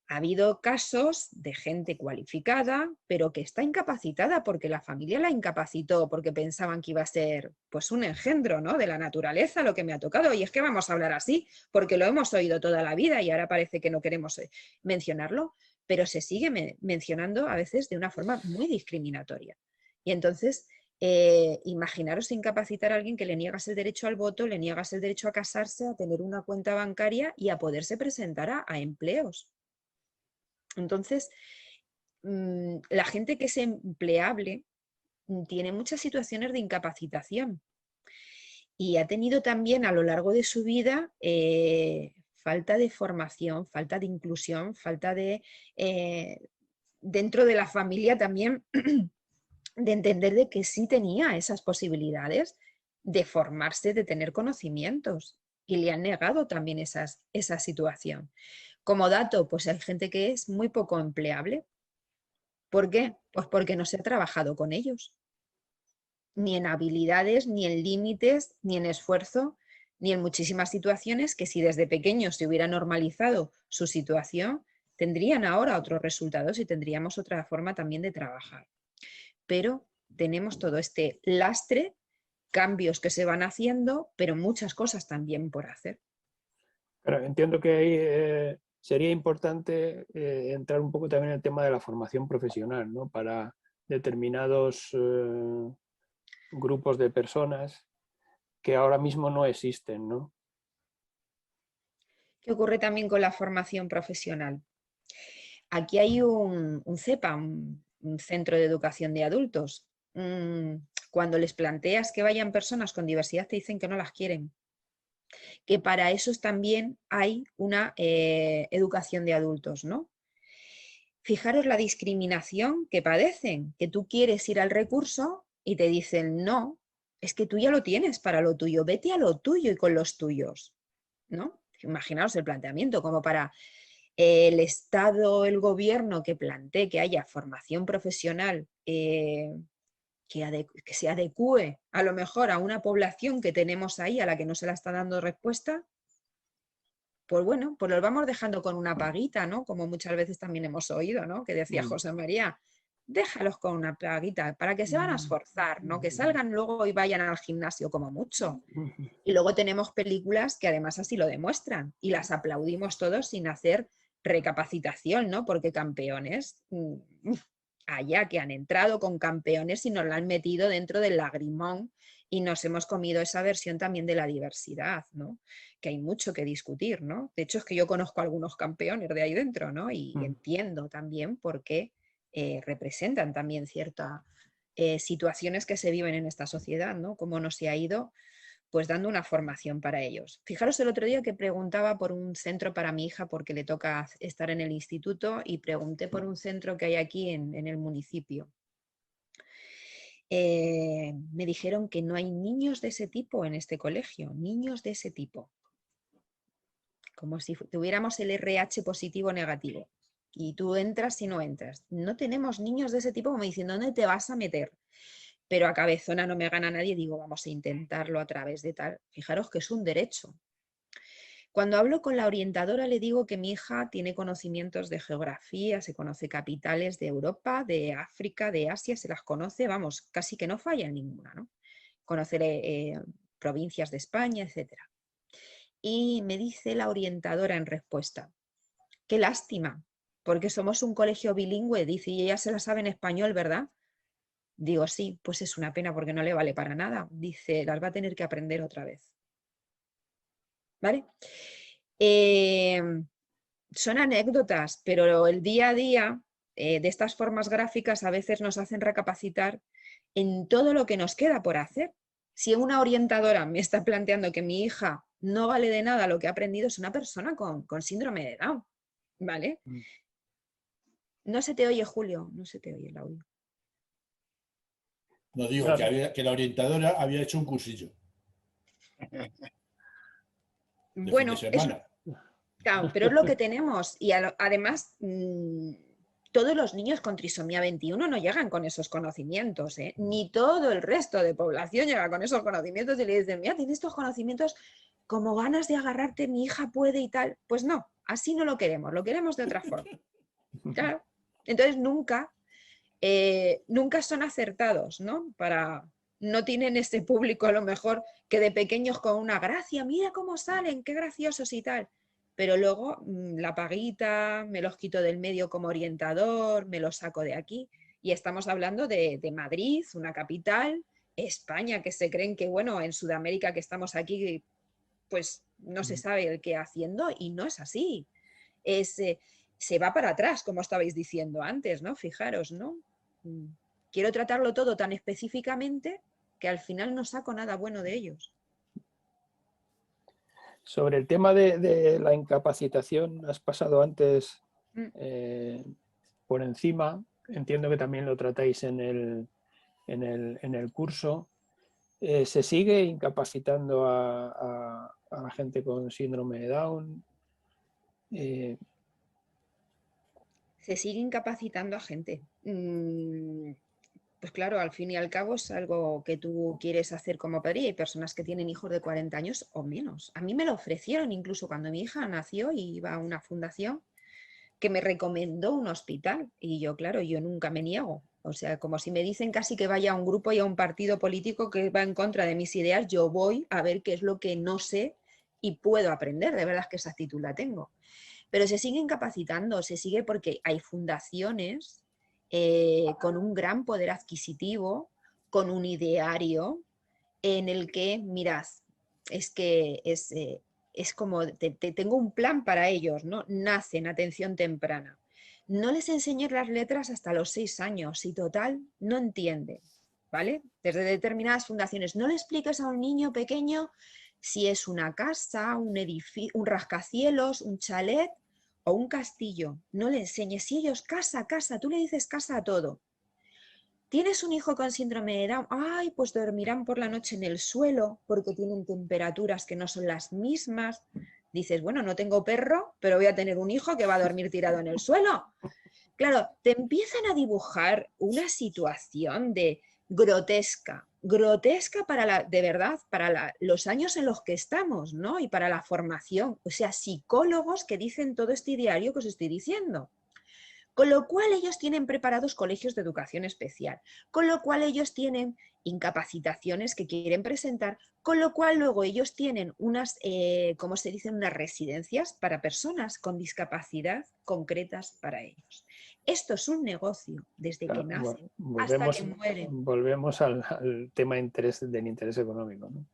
Ha habido casos de gente cualificada, pero que está incapacitada porque la familia la incapacitó, porque pensaban que iba a ser pues un engendro, ¿no? De la naturaleza, lo que me ha tocado. Y es que vamos a hablar así, porque lo hemos oído toda la vida y ahora parece que no queremos mencionarlo, pero se sigue mencionando a veces de una forma muy discriminatoria. Y entonces, imaginaros incapacitar a alguien que le niegas el derecho al voto, le niegas el derecho a casarse, a tener una cuenta bancaria y a poderse presentar a empleos. Entonces, la gente que es empleable tiene muchas situaciones de incapacitación y ha tenido también a lo largo de su vida falta de formación, falta de inclusión, falta de, dentro de la familia también, de entender de que sí tenía esas posibilidades de formarse, de tener conocimientos y le han negado también esa situación. Como dato, pues hay gente que es muy poco empleable. ¿Por qué? Pues porque no se ha trabajado con ellos. Ni en habilidades, ni en límites, ni en esfuerzo, ni en muchísimas situaciones que si desde pequeños se hubiera normalizado su situación, tendrían ahora otros resultados y tendríamos otra forma también de trabajar. Pero tenemos todo este lastre, cambios que se van haciendo, pero muchas cosas también por hacer. Pero entiendo que ahí sería importante entrar un poco también en el tema de la formación profesional, ¿no? Para determinados grupos de personas que ahora mismo no existen, ¿no? ¿Qué ocurre también con la formación profesional? Aquí hay un CEPA, un centro de educación de adultos. Cuando les planteas que vayan personas con diversidad te dicen que no las quieren. Que para eso también hay una educación de adultos, ¿no? Fijaros la discriminación que padecen, que tú quieres ir al recurso y te dicen no, es que tú ya lo tienes para lo tuyo, vete a lo tuyo y con los tuyos, ¿no? Imaginaos el planteamiento como para el Estado, el gobierno que plantee que haya formación profesional que se adecúe a lo mejor a una población que tenemos ahí a la que no se la está dando respuesta, pues bueno, pues los vamos dejando con una paguita, ¿no? Como muchas veces también hemos oído, ¿no? Que decía José María, déjalos con una paguita para que se van a esforzar, ¿no? Que salgan luego y vayan al gimnasio como mucho. Y luego tenemos películas que además así lo demuestran y las aplaudimos todos sin hacer recapacitación, ¿no? Porque Campeones, allá que han entrado con Campeones y nos la han metido dentro del lagrimón y nos hemos comido esa versión también de la diversidad, ¿no? Que hay mucho que discutir, ¿no? De hecho es que yo conozco a algunos Campeones de ahí dentro, ¿no? Y entiendo también por qué representan también ciertas situaciones que se viven en esta sociedad, ¿no? Cómo no se ha ido pues dando una formación para ellos. Fijaros el otro día que preguntaba por un centro para mi hija porque le toca estar en el instituto y pregunté por un centro que hay aquí en el municipio. Me dijeron que no hay niños de ese tipo en este colegio, niños de ese tipo. Como si tuviéramos el RH positivo o negativo. Y tú entras y no entras. No tenemos niños de ese tipo como diciendo, ¿dónde te vas a meter? Pero a cabezona no me gana nadie, digo, vamos a intentarlo a través de tal. Fijaros que es un derecho. Cuando hablo con la orientadora le digo que mi hija tiene conocimientos de geografía, se conoce capitales de Europa, de África, de Asia, se las conoce, vamos, casi que no falla en ninguna, ¿no? Conocer provincias de España, etc. Y me dice la orientadora en respuesta, qué lástima, porque somos un colegio bilingüe, dice, y ella se la sabe en español, ¿verdad? Digo, sí, pues es una pena porque no le vale para nada. Dice, las va a tener que aprender otra vez. ¿Vale? Son anécdotas, pero el día a día de estas formas gráficas a veces nos hacen recapacitar en todo lo que nos queda por hacer. Si una orientadora me está planteando que mi hija no vale de nada lo que ha aprendido, es una persona con síndrome de Down, ¿vale? No se te oye, Julio, no se te oye el audio. No digo que la orientadora había hecho un cursillo. Bueno, claro, pero es lo que tenemos y además todos los niños con trisomía 21 no llegan con esos conocimientos, ¿eh? Ni todo el resto de población llega con esos conocimientos y le dicen, mira, tienes estos conocimientos como ganas de agarrarte, mi hija puede y tal. Pues no, así no lo queremos de otra forma. Claro. Entonces nunca son acertados, ¿no? No tienen ese público a lo mejor que de pequeños con una gracia, mira cómo salen, qué graciosos y tal. Pero luego la paguita, me los quito del medio como orientador, me los saco de aquí. Y estamos hablando de Madrid, una capital, España, que se creen que, bueno, en Sudamérica que estamos aquí, pues no se sabe el qué haciendo y no es así. Se va para atrás, como estabais diciendo antes, ¿no? Fijaros, ¿no? Quiero tratarlo todo tan específicamente que al final no saco nada bueno de ellos. Sobre el tema de la incapacitación, has pasado antes por encima, entiendo que también lo tratáis en el curso. ¿Se sigue incapacitando a la gente con síndrome de Down? Se sigue incapacitando a gente. Pues claro, al fin y al cabo es algo que tú quieres hacer como padre y hay personas que tienen hijos de 40 años o menos. A mí me lo ofrecieron incluso cuando mi hija nació y iba a una fundación que me recomendó un hospital y yo, claro, yo nunca me niego. O sea, como si me dicen casi que vaya a un grupo y a un partido político que va en contra de mis ideas, yo voy a ver qué es lo que no sé y puedo aprender. De verdad que esa actitud la tengo. Pero se sigue incapacitando, se sigue porque hay fundaciones con un gran poder adquisitivo, con un ideario en el que, mirad, es que es como, tengo un plan para ellos, ¿no? Nacen, atención temprana. No les enseñé las letras hasta los 6 años y total, no entienden, ¿vale? Desde determinadas fundaciones. No le expliques a un niño pequeño si es una casa, un edificio, un rascacielos, un chalet o un castillo. No le enseñes. Si ellos, casa, tú le dices casa a todo. ¿Tienes un hijo con síndrome de Down? Ay, pues dormirán por la noche en el suelo porque tienen temperaturas que no son las mismas. Dices, bueno, no tengo perro, pero voy a tener un hijo que va a dormir tirado en el suelo. Claro, te empiezan a dibujar una situación de grotesca, grotesca para de verdad, para los años en los que estamos, ¿no? Y para la formación. O sea, psicólogos que dicen todo este ideario que os estoy diciendo. Con lo cual ellos tienen preparados colegios de educación especial, con lo cual ellos tienen incapacitaciones que quieren presentar, con lo cual luego ellos tienen unas, ¿cómo se dicen? Unas residencias para personas con discapacidad concretas para ellos. Esto es un negocio desde que nacen hasta que mueren. Volvemos al tema del interés económico, ¿no?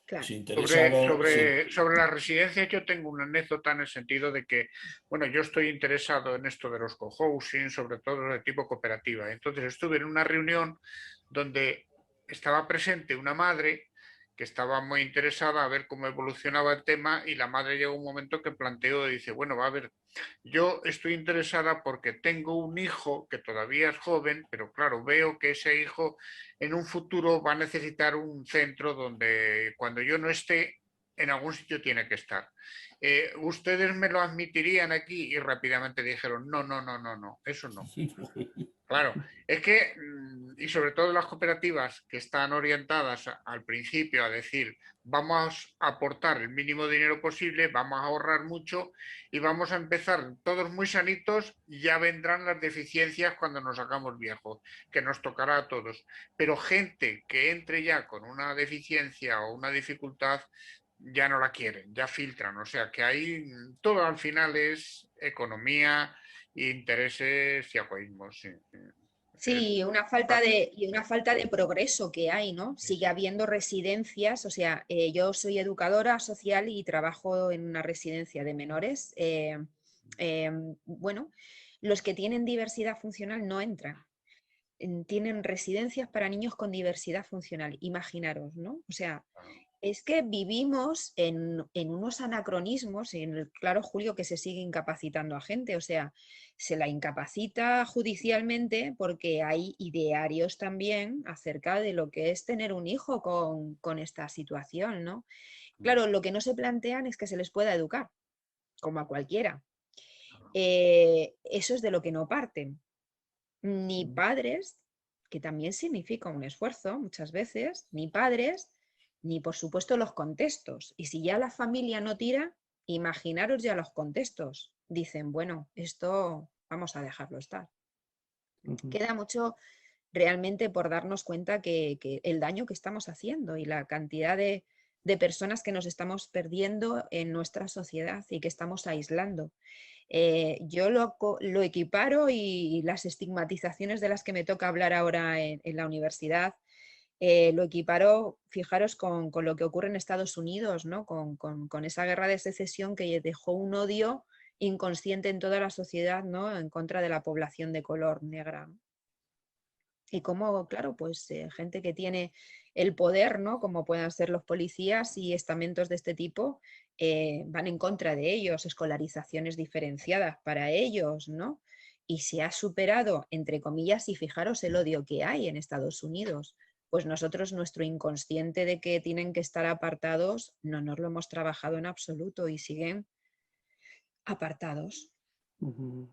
Claro. Sobre las residencias yo tengo una anécdota en el sentido de que, bueno, yo estoy interesado en esto de los cohousing, sobre todo de tipo cooperativa. Entonces estuve en una reunión donde estaba presente una madre que estaba muy interesada a ver cómo evolucionaba el tema, y la madre llegó un momento que planteó y dice, bueno, va a ver, yo estoy interesada porque tengo un hijo que todavía es joven, pero claro, veo que ese hijo en un futuro va a necesitar un centro donde cuando yo no esté, en algún sitio tiene que estar. ¿Ustedes me lo admitirían aquí? Y rápidamente dijeron, no, no, no, no, no, eso no. Claro, es que, y sobre todo las cooperativas que están orientadas al principio a decir, vamos a aportar el mínimo dinero posible, vamos a ahorrar mucho y vamos a empezar todos muy sanitos, ya vendrán las deficiencias cuando nos hagamos viejos, que nos tocará a todos. Pero gente que entre ya con una deficiencia o una dificultad, ya no la quieren, ya filtran. O sea que ahí todo al final es economía, intereses y egoísmos. Sí. Sí, una falta de progreso que hay, ¿no? Sigue habiendo residencias, o sea, yo soy educadora social y trabajo en una residencia de menores. Bueno, los que tienen diversidad funcional no entran. Tienen residencias para niños con diversidad funcional, imaginaros, ¿no? O sea, es que vivimos en unos anacronismos, y claro, Julio, que se sigue incapacitando a gente, o sea, se la incapacita judicialmente porque hay idearios también acerca de lo que es tener un hijo con esta situación, ¿no? Claro, lo que no se plantean es que se les pueda educar, como a cualquiera. Eso es de lo que no parten. Ni padres, que también significa un esfuerzo muchas veces, ni padres, ni por supuesto los contextos. Y si ya la familia no tira, imaginaros ya los contextos. Dicen, bueno, esto vamos a dejarlo estar. Queda mucho realmente por darnos cuenta que el daño que estamos haciendo y la cantidad de personas que nos estamos perdiendo en nuestra sociedad y que estamos aislando. Yo lo equiparo, y las estigmatizaciones de las que me toca hablar ahora en la universidad, lo equiparo, fijaros, con lo que ocurre en Estados Unidos, ¿no? Con esa guerra de secesión que dejó un odio inconsciente en toda la sociedad, ¿no? En contra de la población de color negra. Y como, claro, pues gente que tiene el poder, ¿no? Como puedan ser los policías y estamentos de este tipo, van en contra de ellos, escolarizaciones diferenciadas para ellos, ¿no? Y se ha superado, entre comillas, y fijaros el odio que hay en Estados Unidos, pues nosotros nuestro inconsciente de que tienen que estar apartados no nos lo hemos trabajado en absoluto y siguen apartados.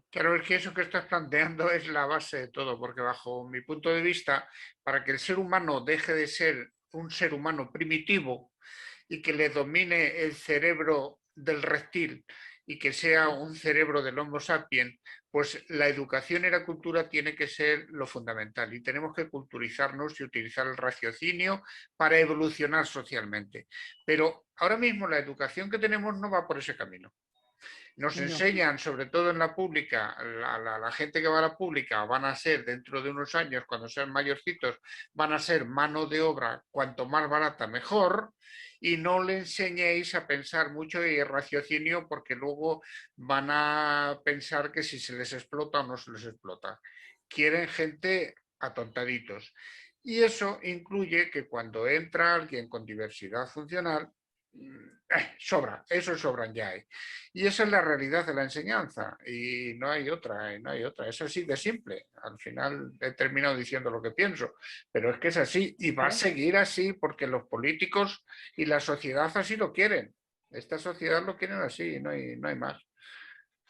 Claro, es que eso que estás planteando es la base de todo, porque bajo mi punto de vista, para que el ser humano deje de ser un ser humano primitivo y que le domine el cerebro del reptil y que sea un cerebro del Homo sapiens, pues la educación y la cultura tiene que ser lo fundamental, y tenemos que culturizarnos y utilizar el raciocinio para evolucionar socialmente. Pero ahora mismo la educación que tenemos no va por ese camino. Nos enseñan, sobre todo en la pública, la gente que va a la pública van a ser, dentro de unos años, cuando sean mayorcitos, van a ser mano de obra cuanto más barata mejor, y no le enseñéis a pensar mucho y raciocinio, porque luego van a pensar que si se les explota o no se les explota. Quieren gente atontaditos. Y eso incluye que cuando entra alguien con diversidad funcional, sobra, eso sobran ya. Y esa es la realidad de la enseñanza, y no hay otra, es así de simple. Al final he terminado diciendo lo que pienso, pero es que es así y va a seguir así porque los políticos y la sociedad así lo quieren. Esta sociedad lo quieren así, no hay más.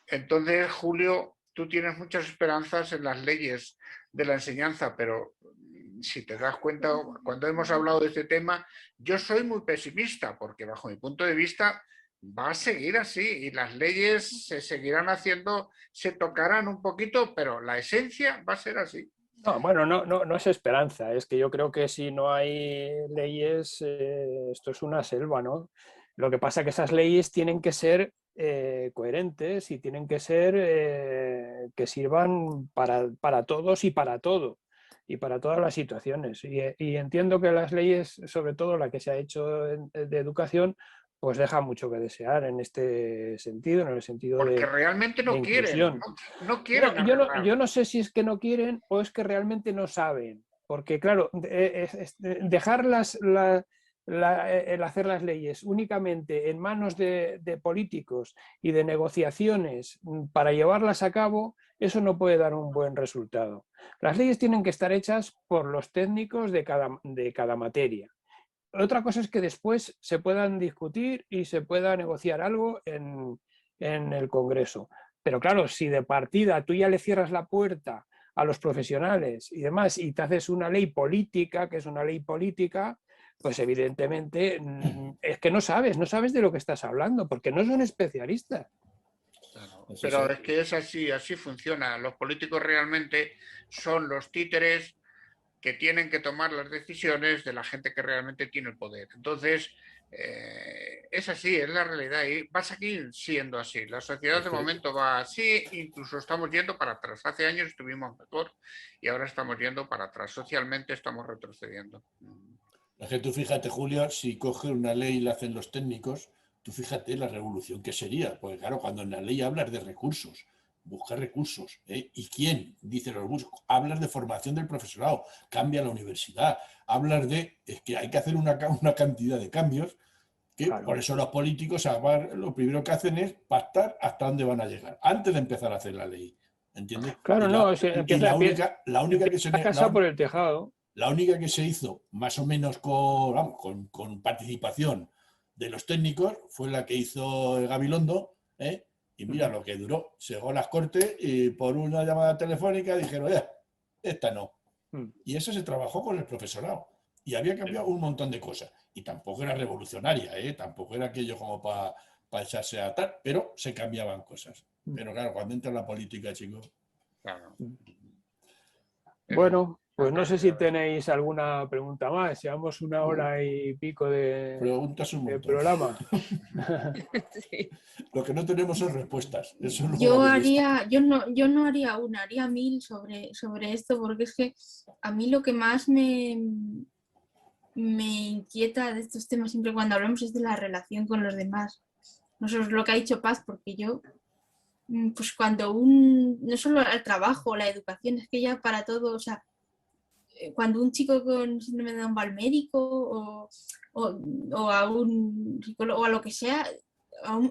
Entonces, Julio, tú tienes muchas esperanzas en las leyes de la enseñanza, pero si te das cuenta, cuando hemos hablado de este tema, yo soy muy pesimista, porque bajo mi punto de vista va a seguir así y las leyes se seguirán haciendo, se tocarán un poquito, pero la esencia va a ser así. No, bueno, no es esperanza, es que yo creo que si no hay leyes, esto es una selva, ¿no? Lo que pasa es que esas leyes tienen que ser coherentes y tienen que ser que sirvan para todos y para todo, y para todas las situaciones. Y entiendo que las leyes, sobre todo la que se ha hecho de educación, pues deja mucho que desear en este sentido, en el sentido porque realmente no quieren, no quieren yo no sé si es que no quieren o es que realmente no saben, porque claro, dejar el hacer las leyes únicamente en manos de políticos y de negociaciones para llevarlas a cabo, eso no puede dar un buen resultado. Las leyes tienen que estar hechas por los técnicos de cada materia. Otra cosa es que después se puedan discutir y se pueda negociar algo en el Congreso. Pero claro, si de partida tú ya le cierras la puerta a los profesionales y demás y te haces una ley política, que es una ley política, pues evidentemente es que no sabes de lo que estás hablando, porque no son especialistas. Claro, pero es que es así, así funciona. Los políticos realmente son los títeres que tienen que tomar las decisiones de la gente que realmente tiene el poder. Entonces, es así, es la realidad y va a seguir siendo así. La sociedad de momento va así, incluso estamos yendo para atrás. Hace años estuvimos mejor y ahora estamos yendo para atrás. Socialmente estamos retrocediendo. Es que tú fíjate, Julio, si coge una ley y la hacen los técnicos, tú fíjate la revolución que sería. Porque claro, cuando en la ley hablas de recursos, buscar recursos. ¿Y quién dice los recursos? Hablas de formación del profesorado, cambia la universidad, hablas de es que hay que hacer una cantidad de cambios que claro. Por eso los políticos lo primero que hacen es pactar hasta dónde van a llegar, antes de empezar a hacer la ley. ¿Entiendes? Claro, la única que se por el tejado. La única que se hizo más o menos con participación de los técnicos fue la que hizo el Gabilondo, y mira lo que duró. Llegó a las Cortes y por una llamada telefónica dijeron, esta no. Y eso se trabajó con el profesorado. Y había cambiado un montón de cosas. Y tampoco era revolucionaria, tampoco era aquello como para echarse a tal, pero se cambiaban cosas. Pero claro, cuando entra la política, chicos. Claro. Bueno, pues no sé si tenéis alguna pregunta más. Llevamos 1 hora y pico de programa. Sí. Lo que no tenemos son respuestas. Eso no yo no haría una, haría 1000 sobre esto, porque es que a mí lo que más me inquieta de estos temas siempre cuando hablamos es de la relación con los demás. No sé lo que ha dicho Paz, porque yo, pues cuando no solo el trabajo, la educación, es que ya para todo, o sea, cuando un chico con síndrome de Down va al médico o a un psicólogo o a lo que sea,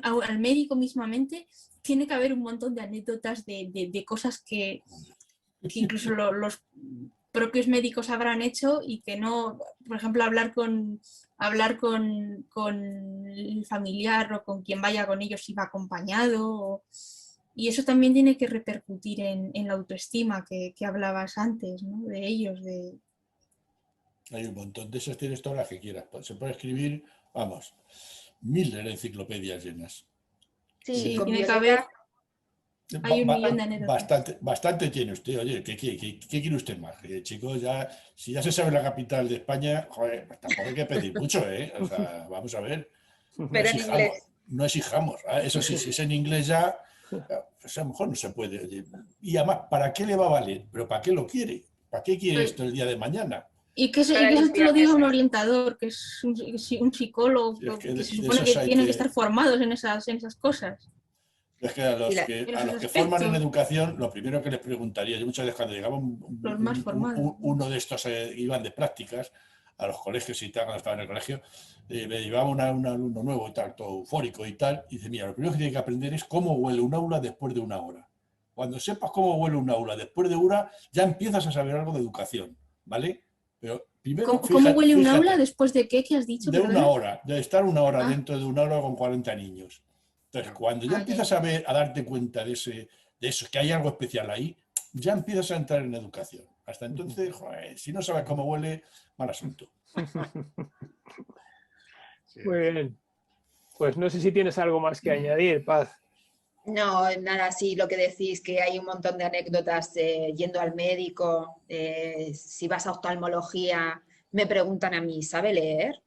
al médico mismamente, tiene que haber un montón de anécdotas de cosas que incluso los propios médicos habrán hecho y que no, por ejemplo, hablar con el familiar o con quien vaya con ellos si va acompañado. Y eso también tiene que repercutir en la autoestima que hablabas antes, ¿no? De ellos. Hay un montón de esas, tienes todas las que quieras. Se puede escribir, vamos, 1000 enciclopedias llenas. Sí, tiene que haber. Hay 1 millón de anécdotas. Bastante tiene usted. Oye, ¿qué quiere usted más? Chicos, si ya se sabe la capital de España, joder, pues tampoco hay que pedir mucho, O sea, vamos a ver. Pero en inglés. No exijamos. Eso sí, si es en inglés ya, pues a lo mejor no se puede. Y además, ¿para qué le va a valer? ¿Pero para qué lo quiere? ¿Para qué quiere esto el día de mañana? Y que eso te lo diga un orientador, que es un psicólogo, que se supone que tienen que estar formados en esas cosas. Es que a los que forman en educación, lo primero que les preguntaría, yo muchas veces cuando llegaba uno de estos, iban de prácticas a los colegios y tal, cuando estaba en el colegio, me llevaba un alumno nuevo y tal, todo eufórico y tal, y dice, mira, lo primero que tiene que aprender es cómo huele un aula después de 1 hora. Cuando sepas cómo huele un aula después de 1 hora, ya empiezas a saber algo de educación, ¿vale? Pero primero, ¿Cómo huele un aula después de qué? ¿Qué has dicho? De 1 hora, de estar 1 hora dentro de 1 hora con 40 niños. Entonces, cuando ya empiezas a darte cuenta de eso, que hay algo especial ahí, ya empiezas a entrar en educación. Hasta entonces, joder, si no sabes cómo huele, mal asunto. Muy bien. Pues no sé si tienes algo más que añadir, Paz. No, nada, sí, lo que decís, que hay un montón de anécdotas yendo al médico, si vas a oftalmología, me preguntan a mí, ¿sabe leer?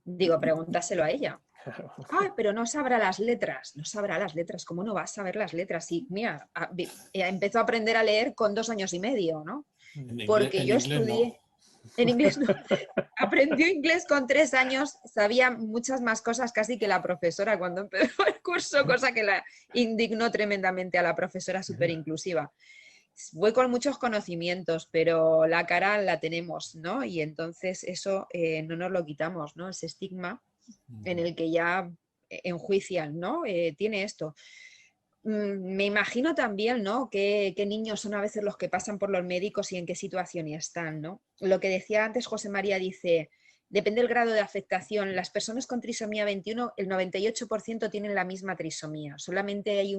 Digo, pregúntaselo a ella. Ay, pero no sabrá las letras, no sabrá las letras, ¿cómo no vas a saber las letras? Y mira, empezó a aprender a leer con 2 años y medio, ¿no? Porque yo estudié, en inglés no, aprendió inglés con 3 años, sabía muchas más cosas casi que la profesora cuando empezó el curso, cosa que la indignó tremendamente a la profesora súper inclusiva. Voy con muchos conocimientos, pero la cara la tenemos, ¿no? Y entonces eso no nos lo quitamos, ¿no? Ese estigma en el que ya enjuician, ¿no? Tiene esto. Me imagino también, ¿no? Qué niños son a veces los que pasan por los médicos y en qué situación están, ¿no? Lo que decía antes José María dice, depende del grado de afectación. Las personas con trisomía 21, el 98% tienen la misma trisomía. Solamente hay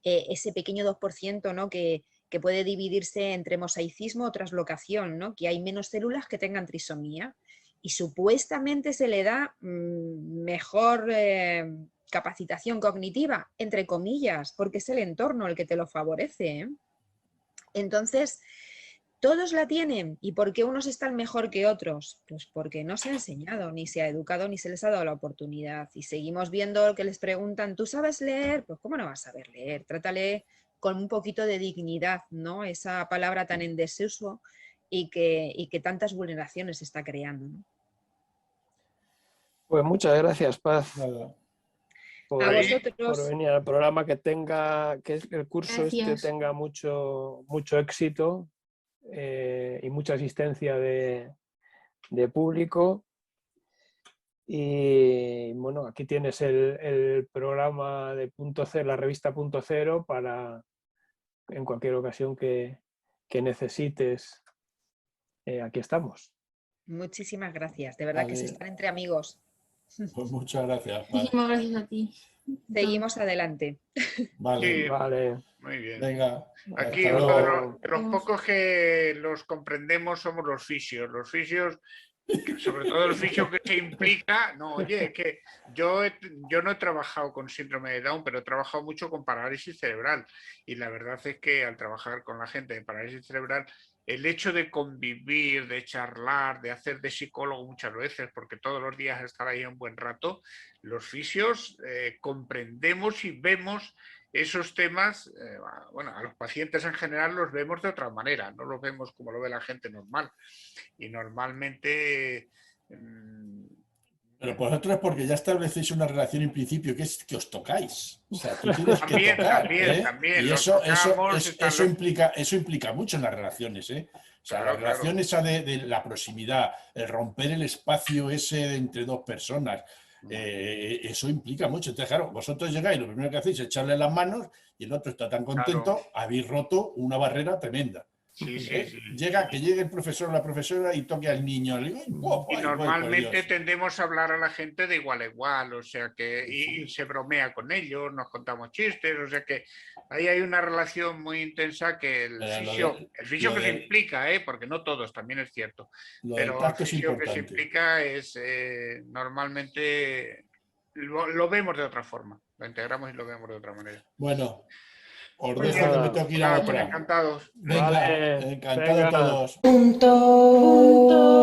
ese pequeño 2%, ¿no? Que puede dividirse entre mosaicismo o traslocación, ¿no? Que hay menos células que tengan trisomía. Y supuestamente se le da mejor capacitación cognitiva, entre comillas, porque es el entorno el que te lo favorece, ¿eh? Entonces, todos la tienen. ¿Y por qué unos están mejor que otros? Pues porque no se ha enseñado, ni se ha educado, ni se les ha dado la oportunidad. Y seguimos viendo que les preguntan, ¿tú sabes leer? Pues ¿cómo no vas a saber leer? Trátale con un poquito de dignidad, ¿no? Esa palabra tan en desuso y que tantas vulneraciones está creando, ¿no? Pues muchas gracias, Paz. Nada. A vosotros. Por venir al programa, que el curso Gracias. tenga mucho éxito y mucha asistencia de público. Y bueno, aquí tienes el programa de Punto Cero, la revista Punto Cero, para en cualquier ocasión que necesites. Aquí estamos. Muchísimas gracias. De verdad Vale. que se están entre amigos. Pues muchas gracias. Paz. Muchísimas gracias a ti. Seguimos adelante. Vale, Sí, Vale. muy bien. venga. Aquí hasta uno luego. de los pocos que los comprendemos somos los fisios. Los fisios, sobre todo el fisio que se implica, no, oye, que yo no he trabajado con síndrome de Down, pero he trabajado mucho con parálisis cerebral. Y la verdad es que al trabajar con la gente de parálisis cerebral, el hecho de convivir, de charlar, de hacer de psicólogo muchas veces, porque todos los días estar ahí un buen rato, los fisios comprendemos y vemos esos temas, bueno, a los pacientes en general los vemos de otra manera, no los vemos como lo ve la gente normal. Y normalmente... Pero vosotros es porque ya establecéis una relación en principio, que es que os tocáis. O sea, tú tienes que tocar. También. Y eso implica mucho en las relaciones, ¿eh? O sea, Claro, la relación esa de la proximidad, el romper el espacio ese entre dos personas, eso implica mucho. Entonces, claro, vosotros llegáis, lo primero que hacéis es echarle las manos y el otro está tan contento, habéis roto una barrera tremenda. Sí. Que llegue el profesor o la profesora y toque al niño. Y normalmente tendemos a hablar a la gente de igual a igual, o sea que y se bromea con ellos, nos contamos chistes, o sea que ahí hay una relación muy intensa que el fisio que se implica, porque no todos, también es cierto, pero el fisio que se implica es normalmente lo vemos de otra forma, lo integramos y lo vemos de otra manera. Bueno. Os dejo que me tengo que ir a otra. Encantados. Venga, Vale, encantado a todos. Punto.